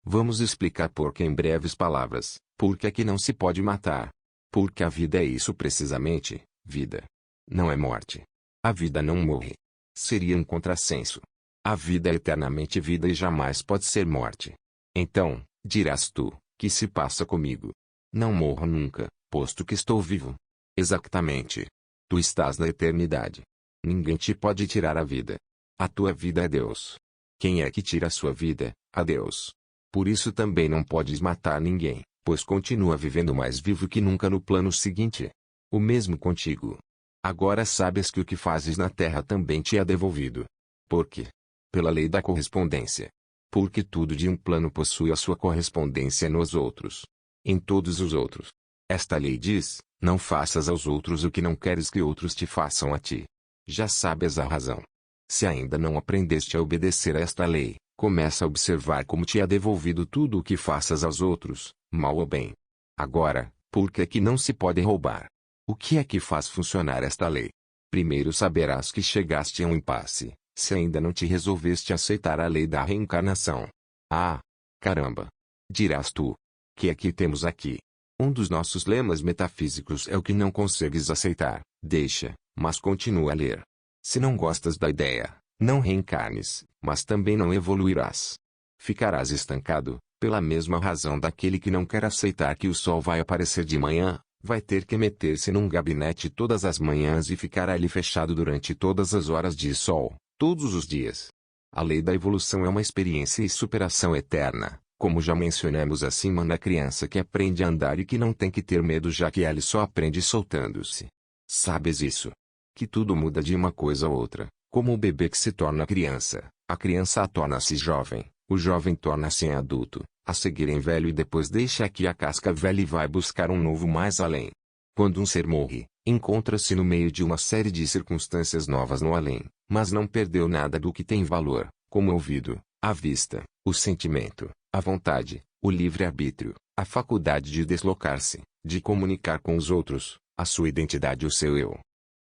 Vamos explicar por que em breves palavras, porque aqui não se pode matar. Porque a vida é isso precisamente, vida. Não é morte. A vida não morre. Seria um contrassenso. A vida é eternamente vida e jamais pode ser morte. Então, dirás tu, que se passa comigo? Não morro nunca, posto que estou vivo. Exatamente. Tu estás na eternidade. Ninguém te pode tirar a vida. A tua vida é Deus. Quem é que tira a sua vida? A Deus. Por isso também não podes matar ninguém, pois continua vivendo mais vivo que nunca no plano seguinte. O mesmo contigo. Agora sabes que o que fazes na terra também te é devolvido. Por quê? Pela lei da correspondência. Porque tudo de um plano possui a sua correspondência nos outros. Em todos os outros. Esta lei diz, não faças aos outros o que não queres que outros te façam a ti. Já sabes a razão. Se ainda não aprendeste a obedecer a esta lei, começa a observar como te é devolvido tudo o que faças aos outros, mal ou bem. Agora, por que é que não se pode roubar? O que é que faz funcionar esta lei? Primeiro saberás que chegaste a um impasse, se ainda não te resolveste aceitar a lei da reencarnação. Ah, caramba! Dirás tu. Que é que temos aqui? Um dos nossos lemas metafísicos é o que não consegues aceitar, deixa, mas continua a ler. Se não gostas da ideia, não reencarnes, mas também não evoluirás. Ficarás estancado, pela mesma razão daquele que não quer aceitar que o sol vai aparecer de manhã, vai ter que meter-se num gabinete todas as manhãs e ficar ali fechado durante todas as horas de sol, todos os dias. A lei da evolução é uma experiência e superação eterna, como já mencionamos acima na criança que aprende a andar e que não tem que ter medo já que ela só aprende soltando-se. Sabes isso? Que tudo muda de uma coisa a outra, como o bebê que se torna criança, a criança torna-se jovem, o jovem torna-se adulto, a seguir em velho e depois deixa aqui a casca velha e vai buscar um novo mais além. Quando um ser morre, encontra-se no meio de uma série de circunstâncias novas no além, mas não perdeu nada do que tem valor, como o ouvido, a vista, o sentimento, a vontade, o livre-arbítrio, a faculdade de deslocar-se, de comunicar com os outros, a sua identidade e o seu eu.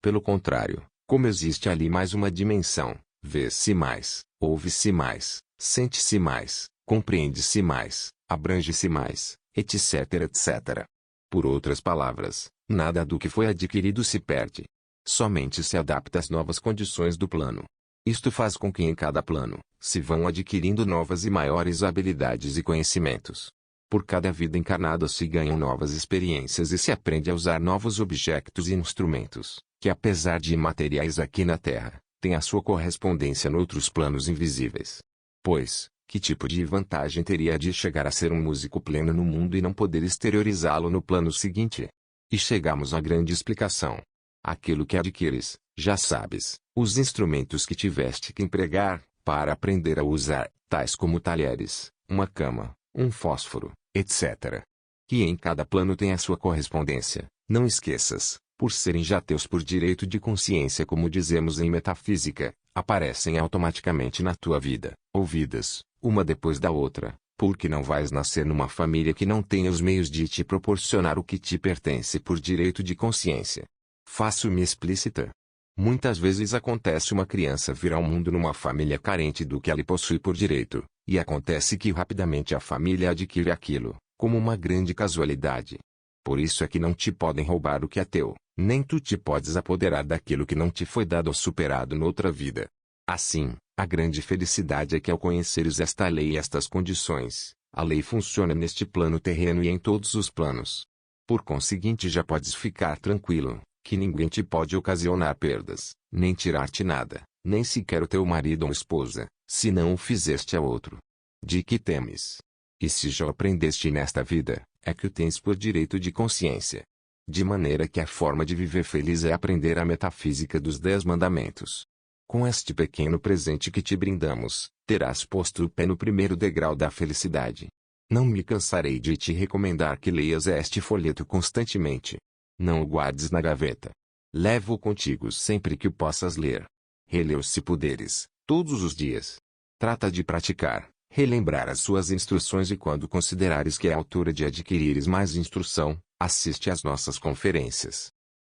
Pelo contrário, como existe ali mais uma dimensão, vê-se mais, ouve-se mais, sente-se mais, compreende-se mais, abrange-se mais, etc, etc. Por outras palavras, nada do que foi adquirido se perde. Somente se adapta às novas condições do plano. Isto faz com que em cada plano, se vão adquirindo novas e maiores habilidades e conhecimentos. Por cada vida encarnada se ganham novas experiências e se aprende a usar novos objetos e instrumentos, que apesar de imateriais aqui na Terra, têm a sua correspondência noutros planos invisíveis. Pois, que tipo de vantagem teria de chegar a ser um músico pleno no mundo e não poder exteriorizá-lo no plano seguinte? E chegamos à grande explicação. Aquilo que adquires, já sabes, os instrumentos que tiveste que empregar, para aprender a usar, tais como talheres, uma cama, um fósforo, etc. Que em cada plano tem a sua correspondência, não esqueças, por serem já teus por direito de consciência como dizemos em metafísica, aparecem automaticamente na tua vida, ouvidas, uma depois da outra, porque não vais nascer numa família que não tenha os meios de te proporcionar o que te pertence por direito de consciência. Faço-me explícita. Muitas vezes acontece uma criança vir ao mundo numa família carente do que ela possui por direito, e acontece que rapidamente a família adquire aquilo, como uma grande casualidade. Por isso é que não te podem roubar o que é teu, nem tu te podes apoderar daquilo que não te foi dado ou superado noutra vida. Assim, a grande felicidade é que ao conheceres esta lei e estas condições, a lei funciona neste plano terreno e em todos os planos. Por conseguinte já podes ficar tranquilo, que ninguém te pode ocasionar perdas, nem tirar-te nada, nem sequer o teu marido ou esposa, se não o fizeste a outro. De que temes? E se já aprendeste nesta vida, é que o tens por direito de consciência. De maneira que a forma de viver feliz é aprender a metafísica dos 10 mandamentos. Com este pequeno presente que te brindamos, terás posto o pé no primeiro degrau da felicidade. Não me cansarei de te recomendar que leias este folheto constantemente. Não o guardes na gaveta. Leva-o contigo sempre que o possas ler. Relê-o se puderes, todos os dias. Trata de praticar, relembrar as suas instruções e quando considerares que é a altura de adquirires mais instrução, assiste às nossas conferências.